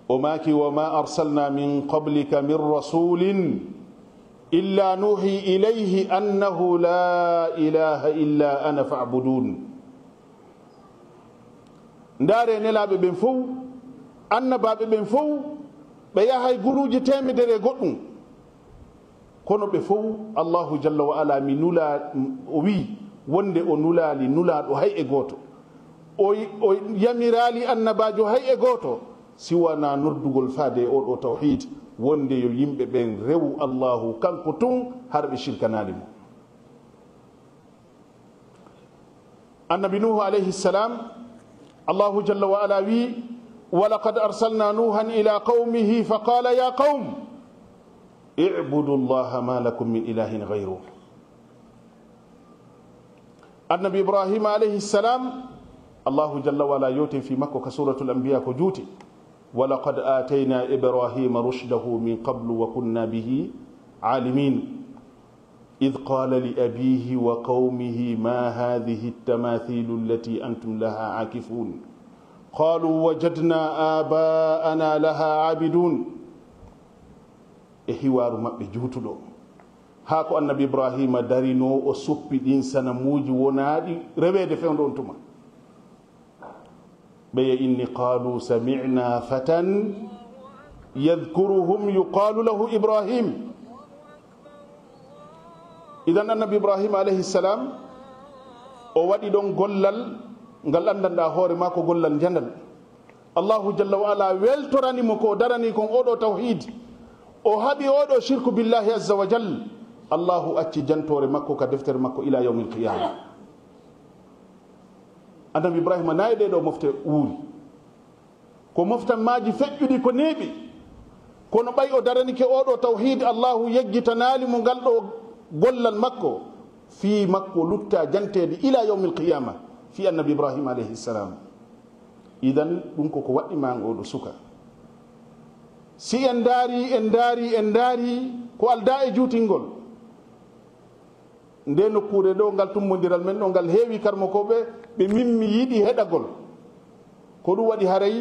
o maki wa ma arsalna min qablika min rasulin illa nuhi ilayhi annahu la ilaha illa ana fa'budun ndaare nelaɓe ɓen fof annabaɓe ɓen fof ɓe yahay guruji temedere goɗɗum kono ɓe fof allahu jalla wa ala mi nula o wi wonde o nulali nulaɗo hay e goto o yamirali annabajo hay e goto siwana noddugol faade oɗo tawhid wonde yo yimɓe ɓen rewu allahu kanko tun har ɓe shirkanali mo. annabi nuhu alayhi salam allahu jalla wa ala wi walaqad arsalna nuhan ila qawmihi faqala ya qawm i'budu llaha ma lakum min ilahin ghayruh. annabi ibrahima alayhi salam allahu jalla wa ala yoti fi makko ka suratul anbiya ko juuti walaqad atayna ibrahima rushdahu min qablu wa kunna bihi alimin إذ قال لأبيه وقومه ما هذه التماثيل التي أنتم لها عاكفون قالوا وجدنا آباءنا لها عابدون إحوار مبه جوتلو هاكو النبي إبراهيم دارينو وسوبي إنسان موجي ونادي ربيد فيون تما بي إني قالوا سمعنا فتى يذكرهم يقال له إبراهيم. idan annabi ibrahima alayhi salam o waɗi ɗon gollal ngal andanɗa hoore ma ko gollal jandal. allahu jalla wa ala weltoranimo ko darani kon oɗo tawhid o haɓi oɗo shirku billahi azza wa jal. allahu acci jantore makko ka deftere makko ila yawmi alqiyama. annabi ibrahima nayi ɗeɗo mofte wuuri ko moftan maji feƴƴuɗi ko neeɓi kono ɓay o daranike oɗo tawhid allahu yeggitanalimo ngal ɗo gollal makko fi makko lutta jantede ila yawmi alqiyama fi annabi ibrahima alayhi salam. idan ɗum koko waɗɗima oɗo suka si en daari ko alda e juutingol nde nokkure ɗo ngal tummodiral men ɗo ngal heewi karmokoɓe ɓe mimmi yiɗi heɗagol ko ɗum waɗi haray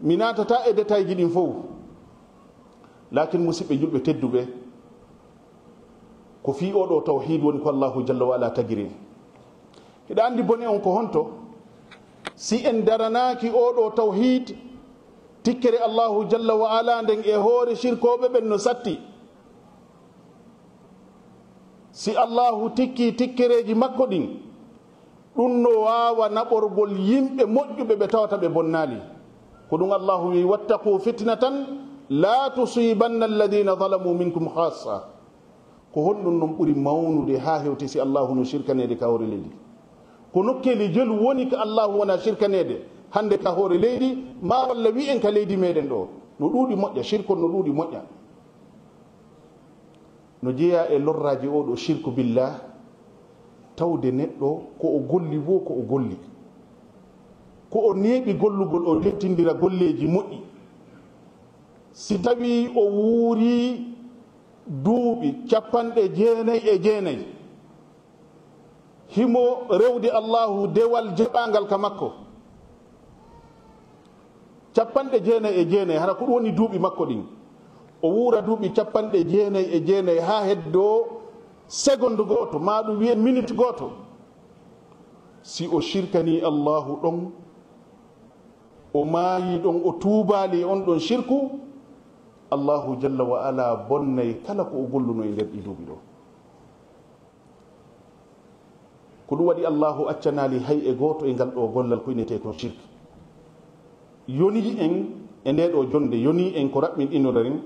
mi natata e détail ji ɗin fof lakin musidɓe julɓe tedduɓe ko fi oɗo tawhid woni ko allahu jalla wa ala tagiri. hiɗa andi bone on ko honto si en daranaki oɗo tawhid tikkere allahu jalla wa ala nden e hoore shirkoɓe ɓen no satti. si allahu tikki tikkereji makko ɗin ɗum no wawa naɓorgol yimɓe moƴƴuɓe ɓe tawata ɓe bonnali ko ɗum allahu wi wattaqu fitnatan la tusibanna alladina zalamu minkum khassa. ko honɗum noon ɓuri mawnude ha hewti si allahu no shirkanede ka hoore leydi ko nokkeli jelu woni ko allahu wona shirkanede hande ka hoore leydi ma walla wi en ka leydi meɗen ɗo no ɗuuɗi moƴƴa shirkon no ɗuuɗi moƴƴa no jeeya e lorraji oɗo shirku billah tawde neɗɗo ko o golli wo ko o golli ko o neeɓi gollugol o lettindira golleji moƴƴi si tawi o wuuri duuɓi 99 himo rewde allahu dewal jeɓangal ka makko 99 hara ko ɗum woni duuɓi makko ɗin o wuura duuɓi 99 ha heddo seconde goto ma ɗum wiye minute goto si o shirkani allahu ɗon o maayi ɗon o tuubali on ɗon shirku allahu jalla wa ala bonnay kala ko o golluno e nder ɗi duuɓi ɗo. ko ɗum waɗi allahu accanali hay e goto e ngal ɗo gollal ko inete kon shirk. yoni en e nde ɗo jonde yoni en ko raɓɓin ɗinoɗarin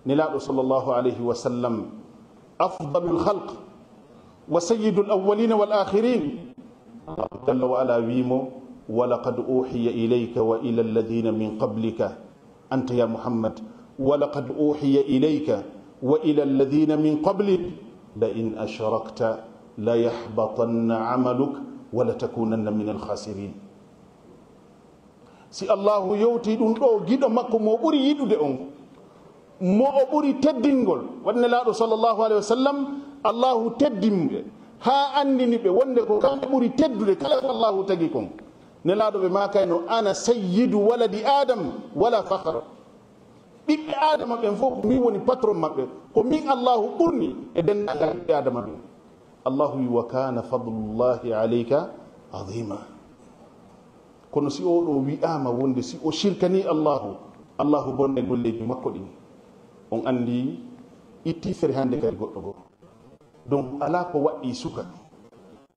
nelaɗo sallllahu alayhi wa sallam afdalu lhalq wa sayyidu lawalina wal akhirin. allahu jalla wa ala wimo walaqad uhiya ilayka wa ila alladina min qablika anta ya muhammad ولقد أوحي إليك وإلى الذين من قبلك لئن أشركت ليحبطن عملك ولتكونن من الخاسرين. si allahu yewti ɗum ɗo giɗo makko mo ɓuri yiɗude on mo o ɓuri teddingol wanne laaɗo sallllahu alayhi wa sallam allahu teddimɓe ha andini ɓe wonde ko kamɓe ɓuri teddude kala ko allahu tagi kon ne laaɗo ɓe ma kayno ana sayyidu waladi adam wala fakhra. ɓiɓɓe adama ɓen fof min woni patron maɓɓe ko min allahu ɓurni e dendagal ɓiɓɓe adama ɓen. allahu wi wa kana fadlullahi alayka adima. kono si oɗo wi'ama wonde si o shirkani allahu bonne golleji makko ɗin on andi itti fere hande kadi goɗɗo goo. donc ala ko waɗɗi suka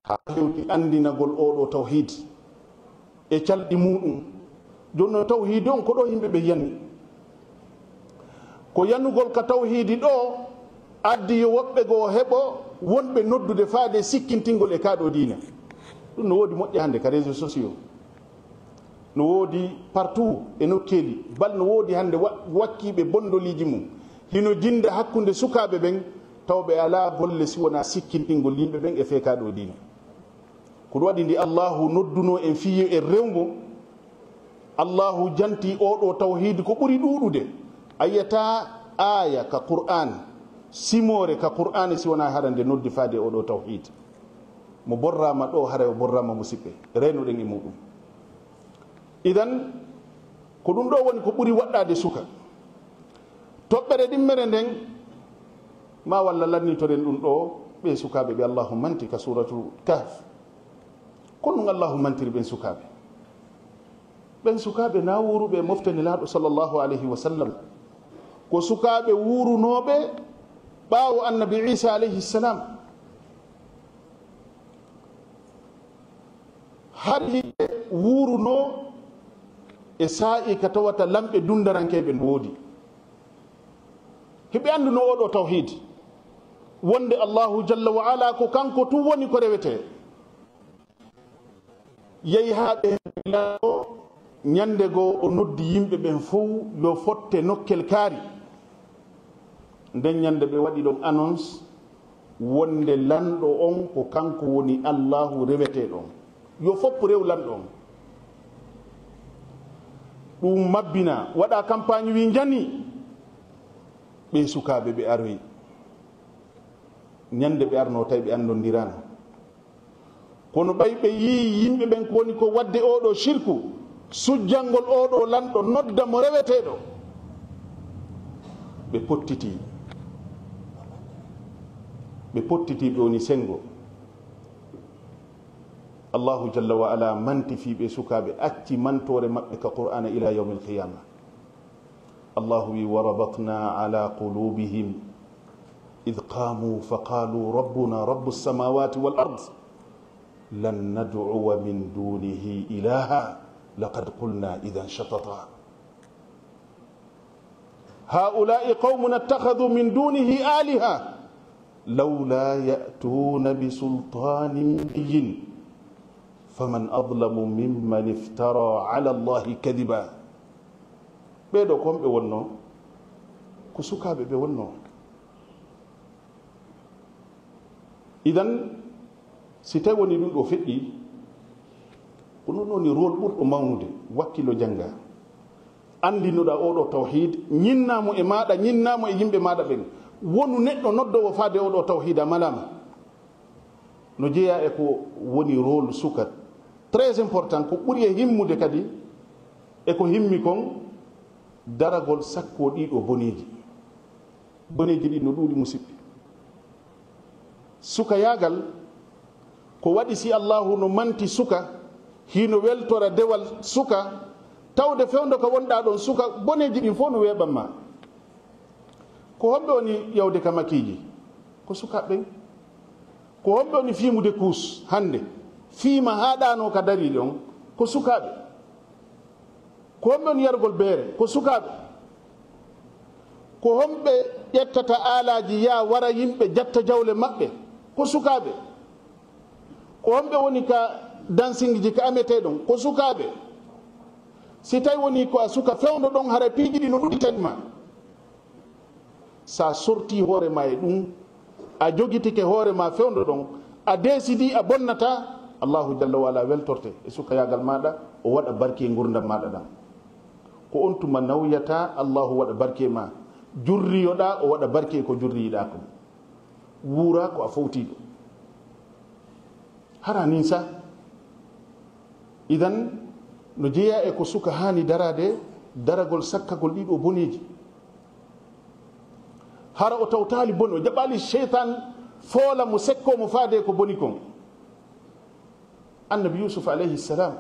ha hewti andinagol oɗo tawhid e calɗi muɗum. jonno tawhid on ko ɗo yimɓe ɓe yanni ko yanugol ka tawhidi ɗo addi yo woɓɓe goo heɓo wonɓe noddude faade sikkintingol e kaɗo diina. ɗum no woodi moƴƴi hannde ka réseaux sociaux, no woodi partout e nokkeeli, bal no woodi hannde wakkiiɓe bondoliji mum hino jinda hakkunde sukaaɓe ɓen tawɓe ala golle si wona sikkintingol yimɓe ɓen e feekaɗo diina. ko ɗum waɗi ndi allahu nodduno en fiye e rewgo, allahu janti oɗo tawhidi ko ɓuri ɗuɗude. a yiyata aya ka qur'an simore ka qur'an si wona harande noddi faade oɗo tawhid. mo borrama ɗo hara o borrama musidɓe renoɗen e muɗum. idan ko ɗum ɗo woni ko ɓuri waɗɗade suka. toɓɓere ɗimmere nden ma walla lannitoren ɗum ɗo ɓe sukaɓe ɓe allahu manti ka suratul kahf. kono ɗum allahu mantiri ɓen sukaɓe. ɓen sukaɓe na wuruɓe moftani laaɗo sallllahu alayhi wa sallam, ko sukaɓe wurunoɓe ɓaawo annabi isa alayhi salam. har yimɓe wuruno e saa'i ka tawata lamɓe dundarankeɓe woodi. heɓe annduno oɗo tawhid wonde allahu jalla wa ala ko kanko tu woni ko rewete. yehi haa ɓe ñande goo o noddi yimɓe ɓen fof yo fotte nokkel kaari. nden ñande ɓe waɗi ɗon annonce wonde lanɗo on ko kanko woni allahu rewete ɗon, yo fopp rew lanɗo on. ɗum mabbina waɗa campagne wi jani ɓe sukaɓe ɓe aroyi ñande ɓe arno tawi ɓe andodirano. kono ɓay ɓe yi yimɓe ɓen ko woni ko wadde oɗo shirku sujjangol oɗo lanɗo nodda mo reweteɗo, ɓe pottiti ɓe woni sengo. allahu jalla wa ala manti fiɓe sukaɓe acci mantore maɓɓe ka qur'ana ila yawmi alqiyama. allahu wi wa rabatna ala qulubihim id qamu fa qalu rabbuna rabbu lsamawati wal ard lan nad'uwa min dunihi ilaha laqad qulna idan shatata haula'i qaumuna ittakhadhu min dunihi aliha lawla ya'tuna bisultanin bayyin faman adlamu mimman iftara ala allahi kadiba. ɓeɗo komɓe wonno ko sukaɓe ɓe wonno. idan si tawi woni ɗum ɗo feƴƴi ko ɗum ɗoni rôle ɓurɗo mawnude wakkilo jannga andinoɗa oɗo tawhid ñinnamo e maɗa ñinnamo e yimɓe maɗa ɓen wonu neɗɗo noddowo faade oɗo tawhid a malama no jeeya e ko woni rôle suka très important ko ɓuri e himmude kadi e ko himmi kon daragol sakko ɗiɗo boneji ɗi no ɗuuɗi musidɓe. suka yagal ko waɗi si allahu no manti suka hino weltora dewal suka tawde fewndo ko wonɗa ɗon suka boneji ɗin fof no weeɓanma. ko homɓe woni yawde ka makiji ko sukaɓe, ko homɓe woni fiimude kuus hande fiima haɗano ka dari ɗon ko sukaɓe, ko homɓe woni yargol beere ko sukaɓe, ko homɓe ƴettata aalaji ya wara yimɓe jatta jawle maɓɓe ko sukaɓe, ko homɓe woni ka dansingji ka ameteɗon ko sukaɓe. si tawi woni ko a suka fewndo ɗon hara piiji ɗi no ɗuɗitanma, sa sorti hoore ma e ɗum a jogitike hoore ma fewndo ɗon a décidi a bonnata, allahu jalla wa ala weltorte e sukayagal maɗa o waɗa barke e gurdam maɗa ɗam. ko on tuma nawyata allahu waɗa barke ma, jurriyoɗa o waɗa barke ko jurriyiɗa ko, wuura ko a fawtiɗo hara nin sa. idan no jeeya e ko suka hani darade daragol sakkagol ɗiɗo boneji hara o tawtali boni o jaɓali cheytan foola mo sekko mo faade ko boni kon. annabi yusuf alayhi salam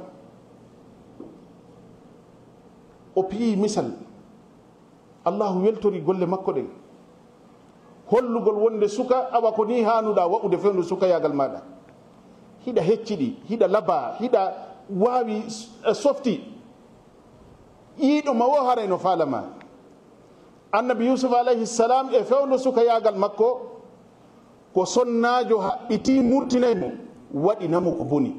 o piyi misal, allahu weltori golle makko ɗen hollugol wonde suka awa ko ni hanuɗa waɗude fewndo suka yagal maɗa, hiɗa hecciɗi hiɗa laba hiɗa wawi softi yiiɗo ma wo haray no faalama. annabi yusuf alayhi salam e fewndo suka yagal makko ko sonnajo haɓɓiti murtinaymo waɗinamo ko boni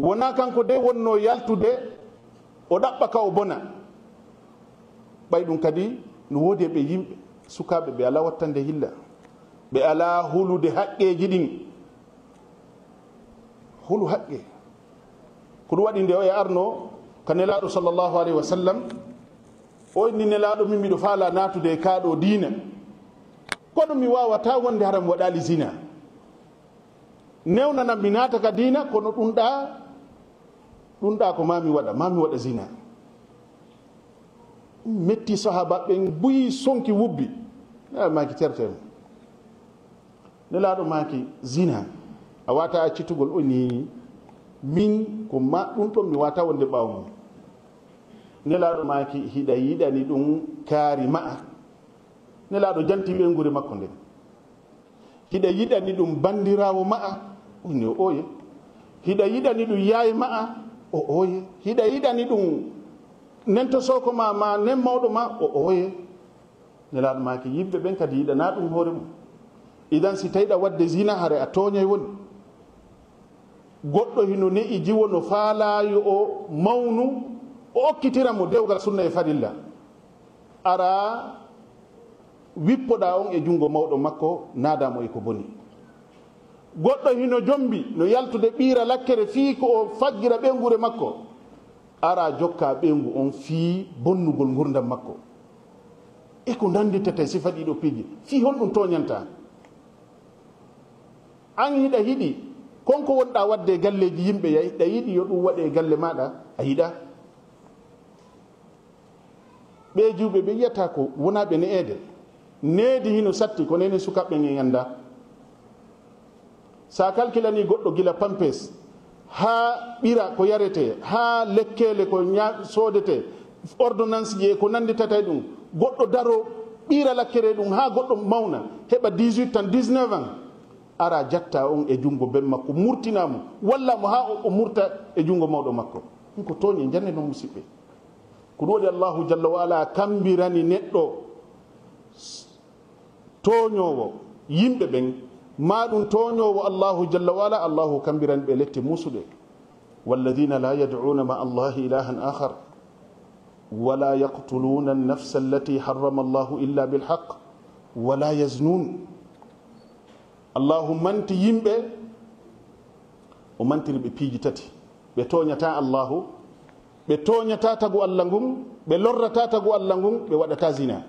wona kanko de wonno yaltude o ɗaɓɓa ka o bona ɓay ɗum kadi no woodi ɓe yimɓe sukaɓe ɓe ala wattande hilla ɓe ala hulude haqqeji ɗin hulu haqqe ko ɗum waɗi nde o e arno ka nelaɗo sallllahu alayhi wa sallam o inni nelaɗo min miɗo faala natude e kaɗo diina kono mi wawata wonde hara mi waɗali zina newnanan mi naata ka diina kono ɗumɗa ko mami waɗa zina metti sahaba ɓen buyi sonki wubbi maki tertemo nelaɗo maki zina a wata accitugol o ni min ko ma ɗum ɗon mi wata wonde ɓawo mum nelaɗo maki hiɗa yiɗani ɗum kaari ma'a nelaɗo janti ɓengure makko nden hiɗa yiɗani ɗum bandirawo ma'a oni o oye hiɗa yiɗani ɗum yaye ma'a o oye hiɗa yiɗani ɗum nento soko ma nen mawɗo ma o oye nelaɗo maki yimɓe ɓen kadi yiɗana ɗum hoore mum idan si tawiɗa wadde zina hare a toñay woni goɗɗo hino ne'i jiwo no faalayo o mawnu o okkitiramo dewgal sunna e farilla ara wippoɗa on e jungo mawɗo makko naadamo e ko boni goɗɗo hino jombi no yaltude ɓiira lakkere fii ko o faggira ɓengure makko ara jokka ɓengu on fii bonnugol gurdam makko e ko danditete sifa ɗiɗo piiji fii honɗum toñanta an hiɗa hiɗi konko wonɗa wadde galleji yimɓe yiɗa yiɗi yo ɗum waɗe galle maɗa a yiɗa ɓe juuɓe ɓe yiyata ko wonaɓe ne'ede needi hino satti ko nene sukaɓɓe e ganda sa calculani goɗɗo gila pampes ha ɓira ko yarete ha lekkele ko sodete ordonnance ji e ko nanditata ɗum goɗɗo daro ɓira lakkere ɗum ha goɗɗo mawna heɓa 18 ans 19 ans ara jatta on e jungo ben makko murtinamo walla mo ha o murta e jungo mawɗo makko ɗum ko toñi janne noon musidɓe ko ɗum waɗi allahu jalla wa ala kambirani neɗɗo toñowo yimɓe ɓen ma ɗum toñowo allahu jalla wa ala allahu kambirani ɓe lette musuɗe walladina la yad'una ma allahi ilahan akhar wala yaqtuluna annafsa allati harrama allahu illa bilhaq wala yaznun allahu manti yimɓe o mantiri ɓe piiji tati ɓe toñata allahu ɓe toñata tagu allah ngun ɓe lorrata tagu allah ngun ɓe waɗata zina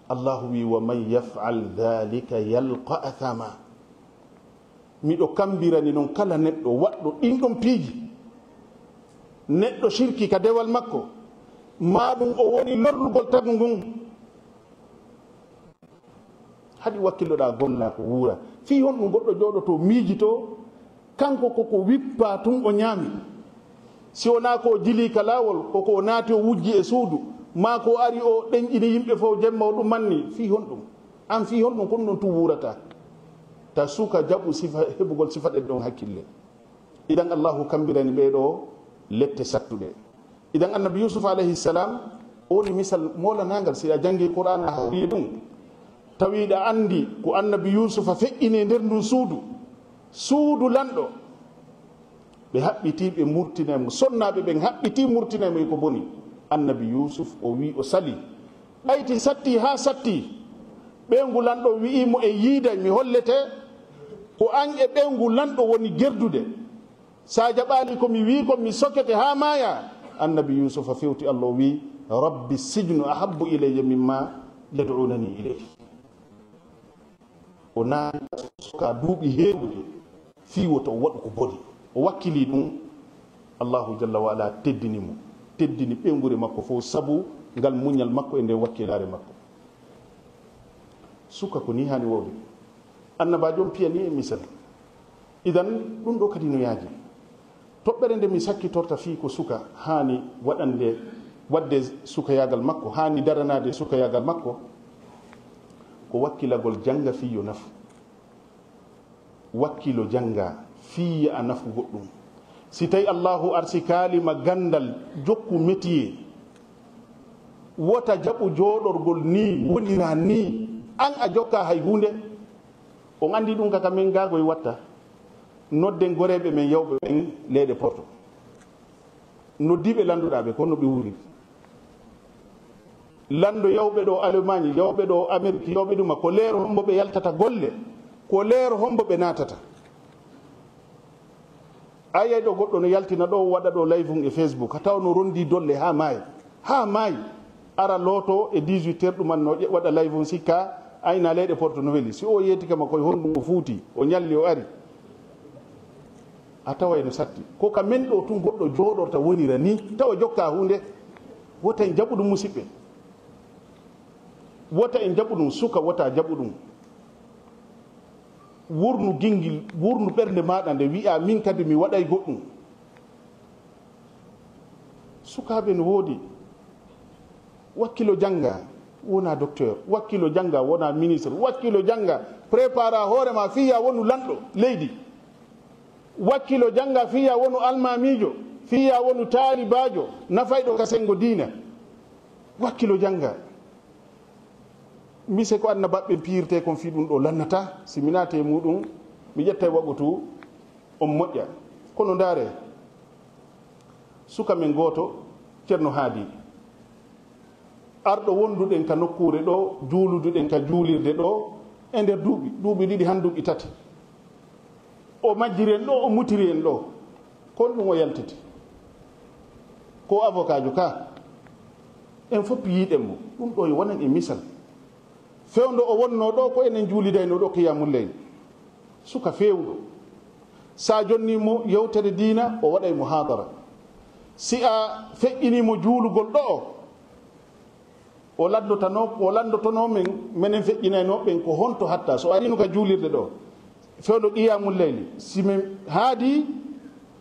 allahu wi wa man yafal dhalika yalqa athama miɗo kambirani noon kala neɗɗo waɗɗo ɗinɗon piiji neɗɗo shirki ka dewal makko ma ɗum o woni lornugol tagu ngun haɗi wakkilloɗa gonna ko wuura fi hon ɗum goɗɗo jooɗoto miijito kanko koko wippa tun o ñaami si wona ko jili ka laawol koko naati o wujji e suudu ma ko ari o ɗeñƴini yimɓe fof jemma o ɗum manni fi hon ɗum an fi hon ɗum kono ɗum tun wuurata ta suka jaɓu sifa heɓugol sifa ɗen ɗon hakkille idan allahu kambirani ɓeɗo lette sattuɗe idan annabi yusuf alayhi salam o woni misal molanagal si a jangi qur'an a wi ɗum tawiɗa andi ko annabi yusufa feƴƴini nder ndun suudu lanɗo ɓe haɓɓiti ɓe murtinaymo sonnaɓe ɓen haɓɓiti murtinaymo e ko boni annabi yusuf o wi o sali ɓayti satti ha satti ɓengu lanɗo wi'imo e yiida mi hollete ko an e ɓengu lanɗo woni gerdude sa jaɓali komi wi ko mi sokete ha maya annabi yusufa fewti allah o wi rabbi sijnu ahabbu ilayya mimma yad'unani ilayhi o naata suka duuɓi heewude fiiwoto o waɗu ko boni o wakkili ɗum allahu jalla wa ala teddinimo teddini ɓengure makko fof sabu ngal muñal makko e nde wakkilare makko suka ko ni hani wowde annabajo on piyani e misal idan ɗum ɗo kadi no yaaji toɓɓere nde mi sakkitorta fii ko suka hani waɗande wadde sukayagal makko hani daranade sukayagal makko ko wakkilagol janga fiyo nafu wakkilo janga fiya a nafu goɗɗum si tawi allahu arsi kalima gandal jokku métier wota jaɓu jooɗorgol ni wonira ni an a jokka hay hunde on andi ɗum kaka min gagoye watta nodden goreɓe men yawɓe ɓen leyɗe porto noddiɓe landuɗaɓe ko no ɓe wuri lando yawɓe ɗo Allemagne yawɓe ɗo Amérique yawɓe ɗuma ko leero hombo ɓe yaltata golle ko leero hombo ɓe natata ayay ɗo goɗɗo no yaltina ɗo waɗa ɗo live e Facebook taw no rondi dolle ha maayi ara looto e 18 heures ɗuman no waɗa live sikka ayna leyɗe porto no weeli si o yetti kama koye honɗum o fuuti o ñalli o ari a tawa no satti ko ka men ɗo tun goɗɗo jooɗorta wonira ni tawa jokka hunde wota en jaɓu ɗum musidɓe wota en jaɓu ɗum suka wota jaɓu ɗum wurnu gingil wurnu ɓernde maɗa nde wi'a min kadi mi waɗay goɗɗum sukaɓe no woodi wakkilo janga wona docteur wakkilo janga wona ministre wakkilo janga prépara hoorema fiya wonu lanɗo leydi wakkilo janga fiya wonu almamijo fiya wonu taalibajo nafayɗo ka sengo diina wakkilo janga mise ko anna baɓɓe piirte kon fi ɗum ɗo lannata si minate muɗum mi ƴetta e waɓɓutu on moƴƴa kono ndaare suka men goto ceerno haadi arɗo wonduɗen ka nokkure ɗo juuluduɗen ka juulirde ɗo e nder duuɓi ɗiɗi han duuɓi tati o majjiri en ɗo o mutiri en ɗo kon ɗum o yaltiti ko avocat jo ka en fof yiiɗen mo ɗum ɗo e wonan e misal fewndo o wonno ɗo ko enen juulidayno ɗo qiyamul-layl suka fewɗo sa jonnimo yewtere diina o waɗay muhadara si a feƴƴinimo juulugol ɗo o landotono men minen feƴƴinaynoɓen ko honto hatta so arino ka juulirde ɗo fewɗo qiyamul-layl si min haadi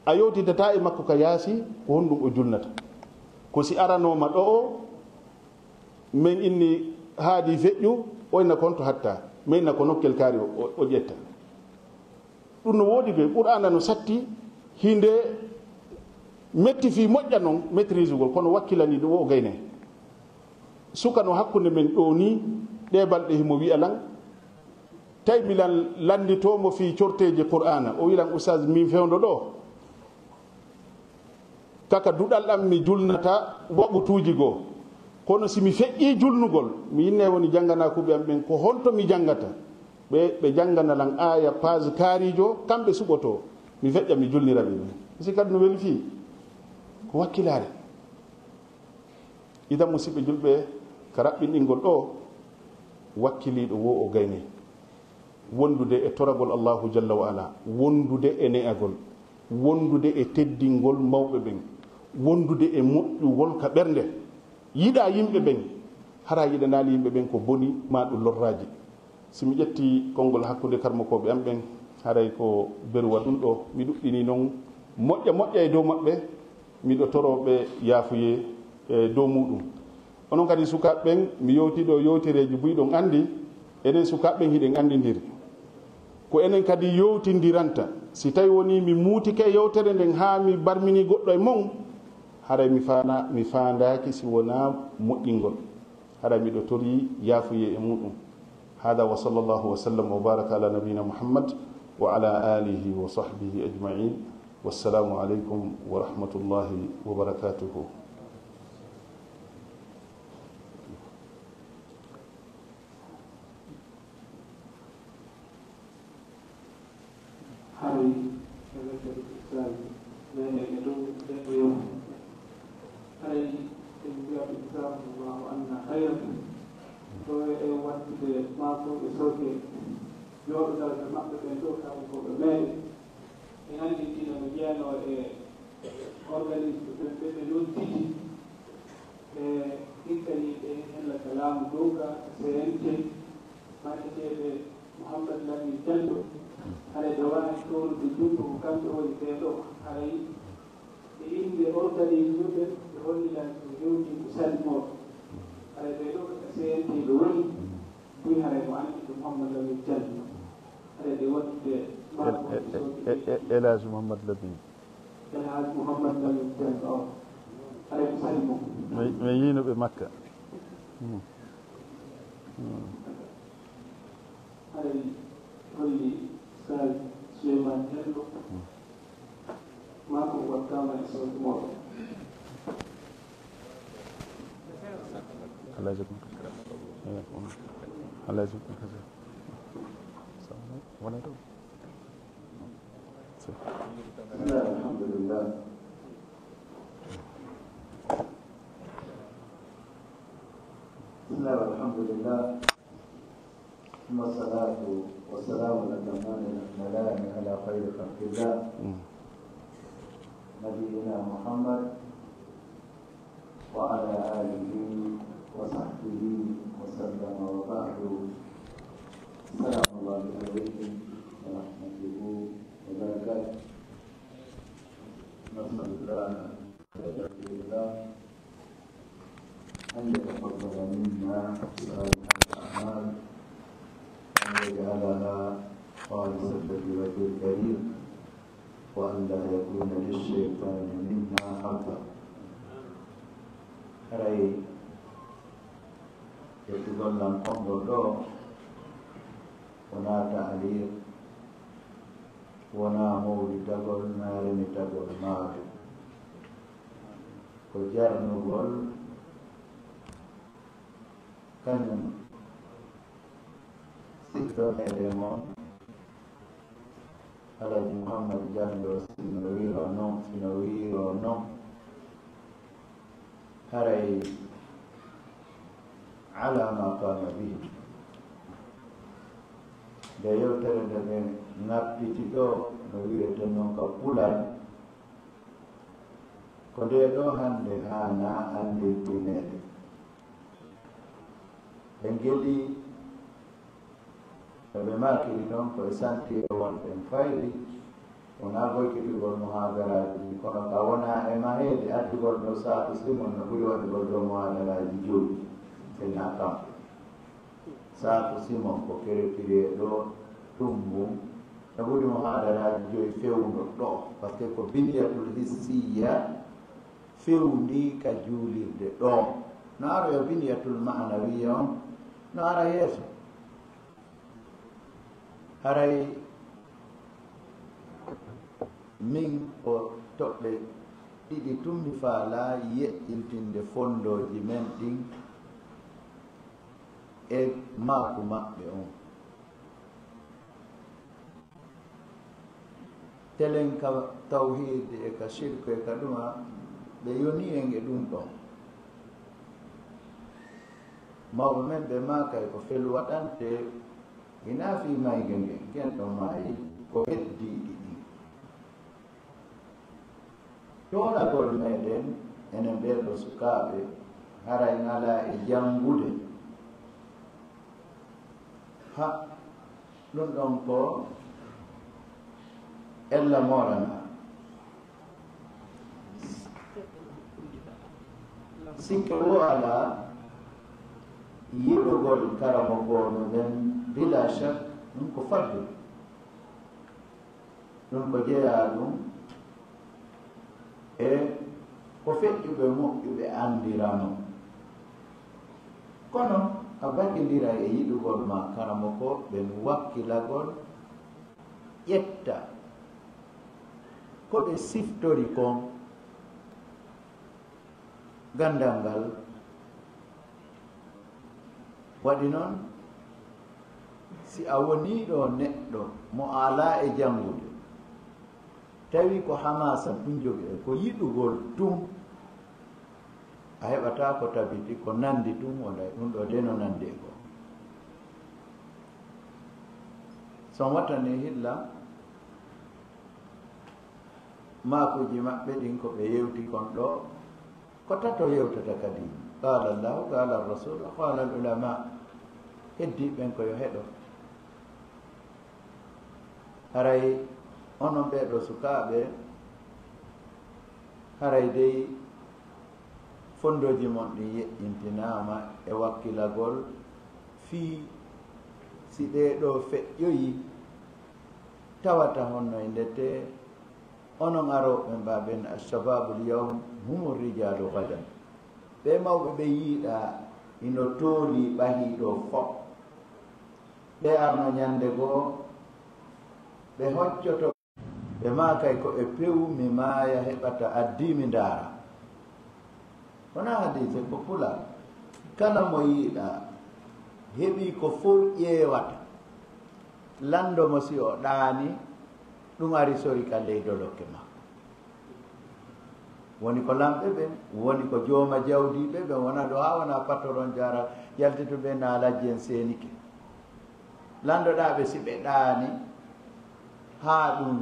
a yewtidata e makko ka yaasi ko honɗum o julnata ko si aranoma ɗo o min inni haadi feƴƴu oyna konto hatta minna ko nokkel kaari o ƴetta ɗum no woodi koye qur'ana no satti hinde metti fi moƴƴa noon maîtrise ugol kono wakkilani ɗum o gayne suka no hakkunde men ɗo ni ɗe balɗe himo wi'a lan tawi milan landitomo fi corteje qur'ana o wilan oustaz min fewndo ɗo kaka duɗal ɗam mi julnata waɓutuji goo kono si mi feƴƴi julnugol mi yinne woni jangganakuɓe am ɓen ko honto mi janggata ɓe janggana lan aya page kaarijo kamɓe suɓoto mi feƴƴa mi julnira ɓe si kadi no weli fi ko wakkilare idan musidɓe julɓe ka raɓɓinɗingol ɗo wakkiliɗo wo o gayne wondude e toragol allahu jalla wa ala wondude e ne'agol wondude e teddingol mawɓe ɓen wondude e moƴƴugol ka ɓernde yiɗa yimɓe ɓen hara yiɗanali yimɓe ɓen ko boni ma ɗum lorraji simi ƴetti konngol hakkude karmakoɓe am ɓen haray ko beruwa ɗum ɗo mi ɗuɗɗini noon moƴƴa e dow maɓɓe miɗo toroɓe yaafuye e dow muɗum onon kadi sukaɓe ɓen mi yewtiɗo yewtereji buyɗon andi enen sukaɓe ɓen hiɗen andidiri ko enen kadi yewtidiranta si tawi woni mi muutike yewtere nden ha mi barmini goɗɗo e mon haray mi fandaki si wona moƴƴingol haray miɗo tori yaafuye e muɗum hada wa sallallahu wa sallam wa baraka ala nabina Mouhammad wa ala alihi wa sahbihi ajma'in wassalamu aleykum wa rahmatullahi wa barakatuhu. jooɗodal ɓe maɓɓe ɓen ɗo taw koɓe meeɗe en annditino no jeeno e organisme ɓen ɓe ɓe nodditi e hikkaniɓe hella ka laamu dowga CNT maɗeteɓe Mouhammad Lamin Diallo haray ɓe wawi towrude jungo ko kamɓe woni ɓeɗo haray e inde organisme ɓe ɓe hollilan ko hewti ko salmoɓe haray ɓeɗo ka CNT ɓe woni ɓuy haray mo anndi ko Mouhammad Lamin Diallo Elhaj Mouhammad Lamin Mouhammad Lamin Diallo haray ko salmo mi yiinoɓe Makka hay holli sal Suleiman Diallo mako wattama e sawti moɗo Allah يجزاكم خيرا الله يجزاكم خيرا ولا دو الحمد لله بسم الله والحمد لله ثم الصلاة والسلام الأتمان الأكملان على خير خلق الله نبينا محمد وعلى آله وصحبه وسلم وبعد السلام الله عليكم ورحمته وبركاته نسأل الله أن يتقبل منا صالح الأعمال أن يجعلها خالصة لوجه الكريم وأن لا يكون للشيطان منا حظا haray yettugol lan konɗo ɗo wona ta'lir wona mawlitagol na remitagol maaro ko jarnugol kañum sikto meɗen on alaji Mouhammad Diallo sino wiro non haray ala ma qama bihi nde yewtere nde ɓe ŋappiti ɗo no wiyete noon ka pulal ko nde ɗo hande hana ande ɗumede ɓe geɗi no ɓe makiri ɗon koye santire wonɓen fayɗi wona boykitigol muhadaraji kono ka wona e mahede addugol ɗo saatu simon no ɓuri waɗugol ɗo muhadaraji joɗi sena kam saatu simon ko keretiri ɗo ɗumbum no ɓuri muhadaraji joyi fewno ɗo par ce que ko biniyatul hissiya fewndi ka juulirde ɗo no ara yo biniyatul manawiya on no ara yeeso haray min o toɓɓe ɗiɗi tummi faala yeƴƴintinde fondoji men ɗin e maaku maɓɓe on telen ka tawhide e ka shirku e ka ɗuma ɓe yoni en e ɗum ɗon mawɓe men ɓe maaka e ko felu waɗante ina fi mayge ngen gen ɗon maayi ko heddiɗi toonagol meɗen enen ɓeɗo sukaaɓe haray ngala e janngude ha ɗum ɗon ko ella morana sikke wo ala yiɗugol karamo gono nden bila chak ɗum ko fadde ɗum ko jeeya ɗum e ko feƴƴuɓe moƴƴuɓe andirano kono a baɗɗindira e yiɗugol ma karamo ko ɓen wakkilagol ƴetta ko ɓe siftori kon gandal ngal waɗi noon si a woni ɗo neɗɗo mo ala e janngude tawi ko hamasa ɗum jogi e ko yiɗugol tum a heɓata ko tabiti ko nandi tum wona ɗum ɗo de no nandi ko son wattani hilla makuji maɓɓe ɗin ko ɓe yewti kon ɗo ko tato yewtata kadi qala llahu qala rasul qala al ulama heddiɓen koyo heɗo haray onon ɓeɗo sukaaɓe haray dey fondoji mon ɗi yeƴƴintinama e wakkilagol fii si ɗeɗo feƴƴoyi tawata honno e ndete onon aroɓe mbaɓen alshababul yawm humu rijalu gadan ɓe mawɓe ɓe yiiɗa ino tooli ɓahiɗo fof ɓe arno ñande goo ɓe hoccoto ɓe makay ko ɓe pew mi maaya heɓata addimi ndaara wona hadise ko pula kala mo yiiɗa heɓi ko fof ƴeewata landomo si o ɗaani ɗum ari sori ka ley dolokke makko woni ko lamɓe ɓen woni ko jooma jawdiɓe ɓen wona ɗo ha wona pattoron jara yaltito ɓe naalajji en seenike landoɗaɓe si ɓe ɗaani ha ɗum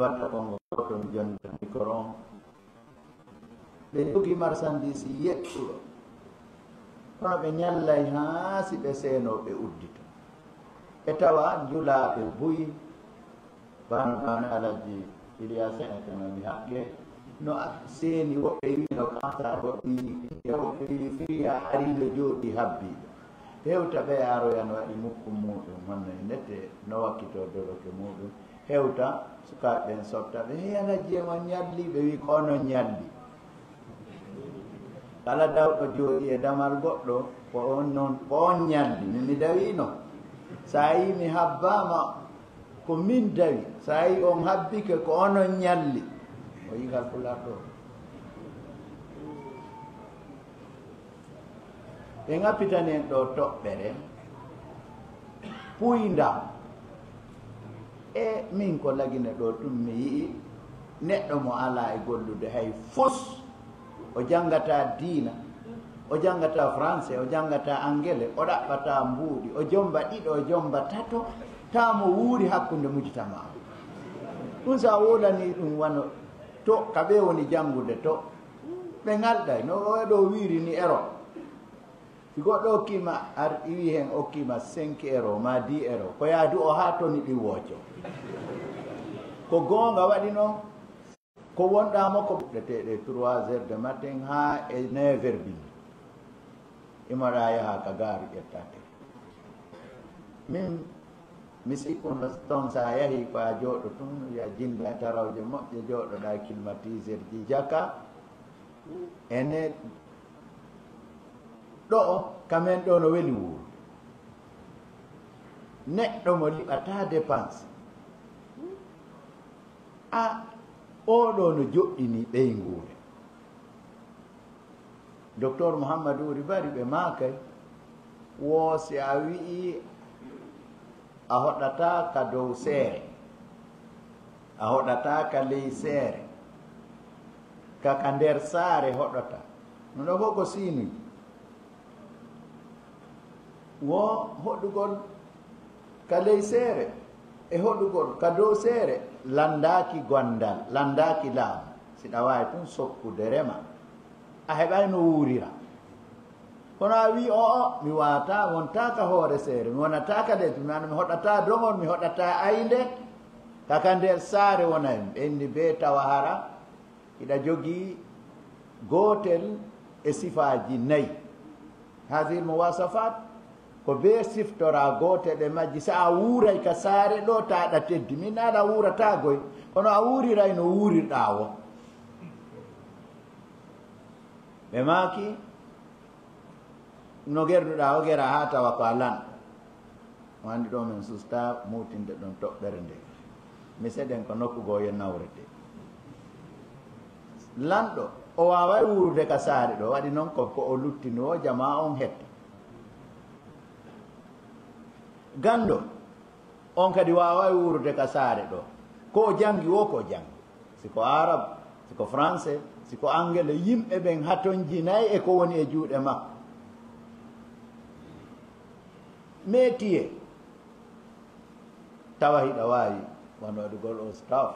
watta kongo koton jonde micron ɓe jogi marchandise yeɗɗuɗo kono ɓe ñallay ha si ɓe seeno ɓe uddito ɓe tawa julaaɓe buyi bano alaji Iliasa en konomi haqqe no seeni woɓɓe wino kansa woɓɓe woɓɓe wi fiya ariɓe jooɗi habbiɓe hewta ɓe aroyan waɗi mukku muɗum honno e nette no wakkito doloke muɗum hewta sukaɓe ɓen sotta ɓe hey alaji emon ñalli ɓe wi ko onon ñalli kala dawɗo jooɗi e damal goɗɗo ko on noon ko on ñalli mi dawino sa yi mi habbama ko min dawi sa yi on habbike ko onon ñalli o yigal pular ɗo ɓe ŋappitanen ɗo toɓɓere puyndam e min ko lagine ɗo ɗum mi yii neɗɗo mo ala e gollude hay fos o janngata diina o janngata français o janngata anglais o ɗaɓɓata mbuuɗi o jomba ɗiɗo o jomba tato tamo wuuri hakkunde mujtama ɗum sa wolani ɗum wano to kaɓe woni janngude to ɓe ngalɗay no ɗo wiiri ni ero si goɗɗo okkima ar iwi hen okkima 5 euro ma 10 euro ko yaadu o ha toni ɗi wooco ko goonga waɗi noon ko wonɗamo ko ɓuɗɗeteɗe 3 heures de matin ha e 9 heures bini imoɗa yaha ka gaaru ƴettate min mi sikkuno toon sa yahi ko a jooɗo tun ya jinda tarawje moƴƴe jooɗoɗa climatiseur ji jaka ene ɗo kamen ɗo no weli wuuro neɗɗo mo liɓata dépense a oɗo no joɗɗini ɓeyngure docteur Mouhammad uri bari ɓe makay wo si a wi'i a hoɗata ka dow seere a hoɗata ka ley seere kaka nder saare hoɗota nono fof ko siinuji wo hoɗugol ka ley seere e hoɗugol ka dow seere landaki gondal landaki laamu siɗa wawi tun sokkude rema a heɓay no wuurira kono a wi o mi wawata wontaka hoore seere mi wonataka lesdi mi hoɗata dogol mi hoɗata aynde kaka nder saare wona en ɓenni be tawa hara iɗa jogii gootel e sifaji 4 hasil mo wasafat ko be siftora gootel e majji so a wuuray ka saare ɗo taɗa teddi min aɗa wuurata goy kono a wuuriray no wuurirɗa wo ɓe maaki no gerduɗa o gera ha tawa ko a lanɗo o andi ɗo min susta mutinde ɗon toɓɓere nde mi seɗen ko nokkugo yo nawrete lanɗo o waway wuurde ka saare ɗo waɗi noon ko o luttini o jama on hetta ganndo on kadi waway wuurde ka saare ɗo ko o jangi wo ko jangi siko arabe siko français siko anglais yimɓe ɓen haton jinayi e ko woni e juuɗe makko métier tawa hiɗa wawi waɗugol o staff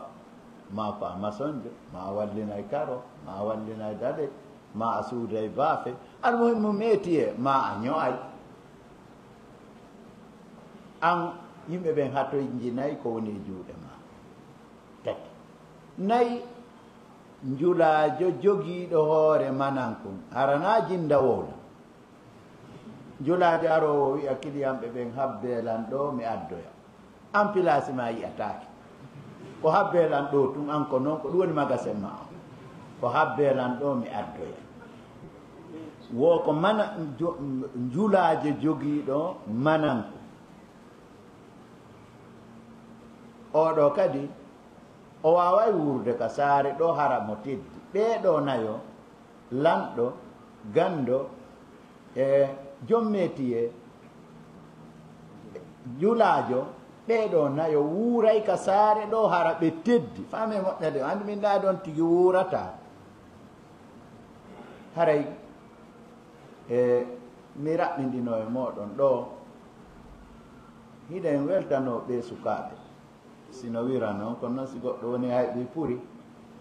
ma ko a masonjo ma a wallinay karo ma a wallinay dade ma a suuday baafe almuhimmu métier ma a ño'ay an yimɓe ɓen hatoy jinayi ko woni e juuɗe ma tati nayi njulaajo jogiiɗo hoore manankun arana jinda wowla njulaajo arowo wiya kiliyanɓe ɓen habbeelan ɗo mi addoya an place ma yiyataake ko habbeelan ɗo tun an ko noon ko ɗum woni magasin ma on ko habbeelan ɗo mi addoya wo ko mana julaaje jogiiɗo mananko oɗo kadi o waaway wurde ka saare ɗo hara mo teddi ɓeeɗo nayo lanɗo ganndo e jommetiye julaajo ɓeeɗo nayo wuuray ka saare ɗo hara ɓe teddi faame moƴƴade andi min ɗa ɗon tigi wuurata haray mi raɓɓindino e moɗon ɗo hiɗen weltano ɓe sukaaɓe sino wira noon kono noon si goɗɗo woni hayɓi puri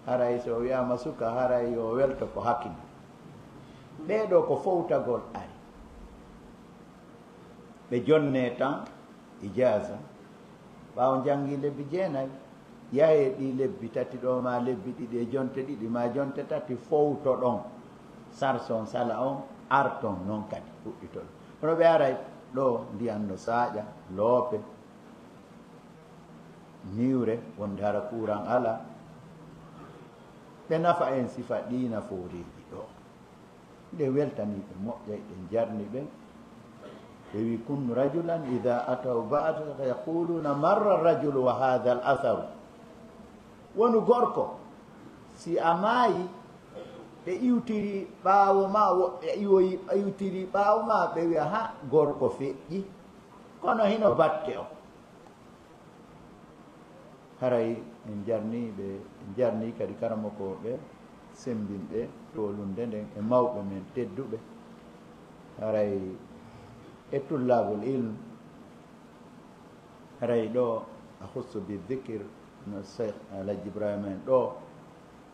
haray so wiyama suka haray yo welto ko hakkille ɓeeɗo ko fowtagol ari ɓe jonne tan ijasa ɓawo jangi lebbi jeenayi yahe ɗi lebbi tati ɗo ma lebbi ɗiɗi e jonte ɗiɗi ma jonte tati fowto ɗon sarson sala on arton noon kadi fuɗɗitol hono ɓe aray ɗo ndiyan no saaƴa loope niwre wonde hara courant ala ɓe nafa en sifa ɗi nafooriji ɗo nde weltani ɓe moƴƴay ɓe jarni ɓe ɓe wi kun rajulan ida ataw ba'ata yaquluna marra rajulu wa hadha al atharu wonu gorko si a maayi ɓe iwtiri ɓaawo ma woɓɓe iwoyi iwtiri ɓaawo ma ɓe wiya ha gorko feƴƴi kono hino batte o haray en jarniɓe en jarni kadi karamokoɓe sembinɓe tolunde nden e mawɓe men tedduɓe haray e tullabul ilm haray ɗo a husso bi dhicre no cheikh alaji ibrahima en ɗo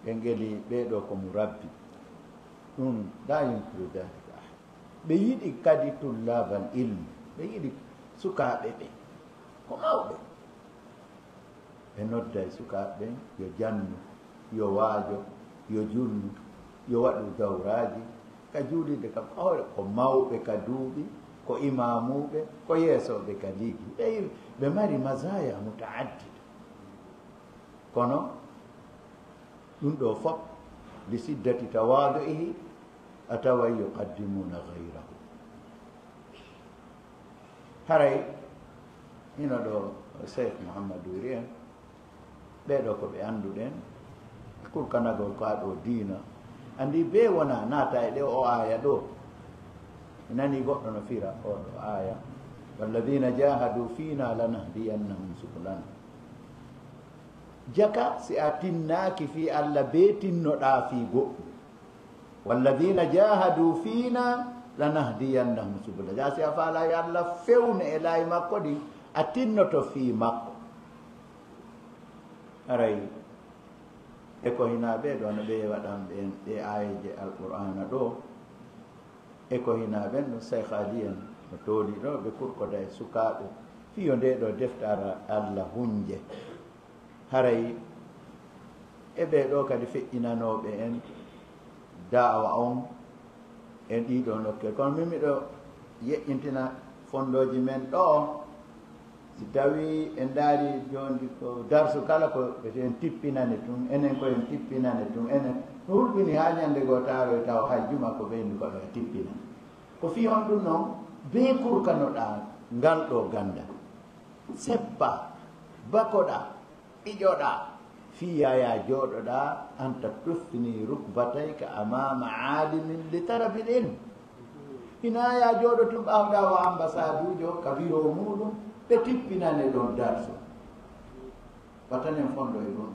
ɓe ngeli ɓeɗo komo rabbi ɗum la yumkiru dalika ahad ɓe yiɗi kadi tullabal ilm ɓe yiɗi sukaɓe ɓe ko mawɓe ɓe nodda e sukaɓe ɓen yo jannu yo waajo yo julnu yo waɗu dawraji ka juulide kam hawre ko mawɓe ka duuɓi ko imamuɓe ko yeesoɓe ka liggi ɓe mari masaya mutaaddida kono ɗum ɗo fof li siddati tawadu'ihi a taway yuqaddimuna gayrahu haray hino ɗo cheikh Mouhammad wiri en ɓeɗo ko ɓe annduɗen kurkanagol ko aɗo diina andi be wona naata e ɗe o aya ɗo nani goɗɗo no fira oɗo aya walladina jahadu fina lanahdiyannahum subulana jaka si a tinnaki fi allah be tinnoɗa fi goɗɗum walladina jahadu fina lanahdiyannahum subulana ja si a faalayi allah fewne e laayi makko ɗi a tinnoto fi makko haray e ko hinaɓe ɗo no ɓe waɗan ɓen ɗe ayeje alqur'ana ɗo e ko hinaɓen no cheikh ali en no tooli ɗo ɓe kurkoda e sukaɓe fiyo nde ɗo deftara allah hunje haray e ɓe ɗo kadi feƴƴinanoɓe en dawa on en ɗiɗo nokke kono min miɗo yeƴƴintina fondoji men ɗo si tawi en daari joni ko darsu kala ko en tippinane tun enen koyen tippinane tun enen no hulɓini ha ñande goo taaro e taw hay juma ko ɓeyni koɓe tippinane ko fi on ɗum noon be kurkanoɗa ngal ɗo ganda seppa bakoɗa ƴiƴoɗa fiyaya jooɗoɗa anta tuffini rukbatayka amama alimin li tarabil ilm hinaya jooɗo tum ɓawɗa o ambassade ujo ka biro muɗum ɓe tippinane ɗon darso watanen fondo e ɗum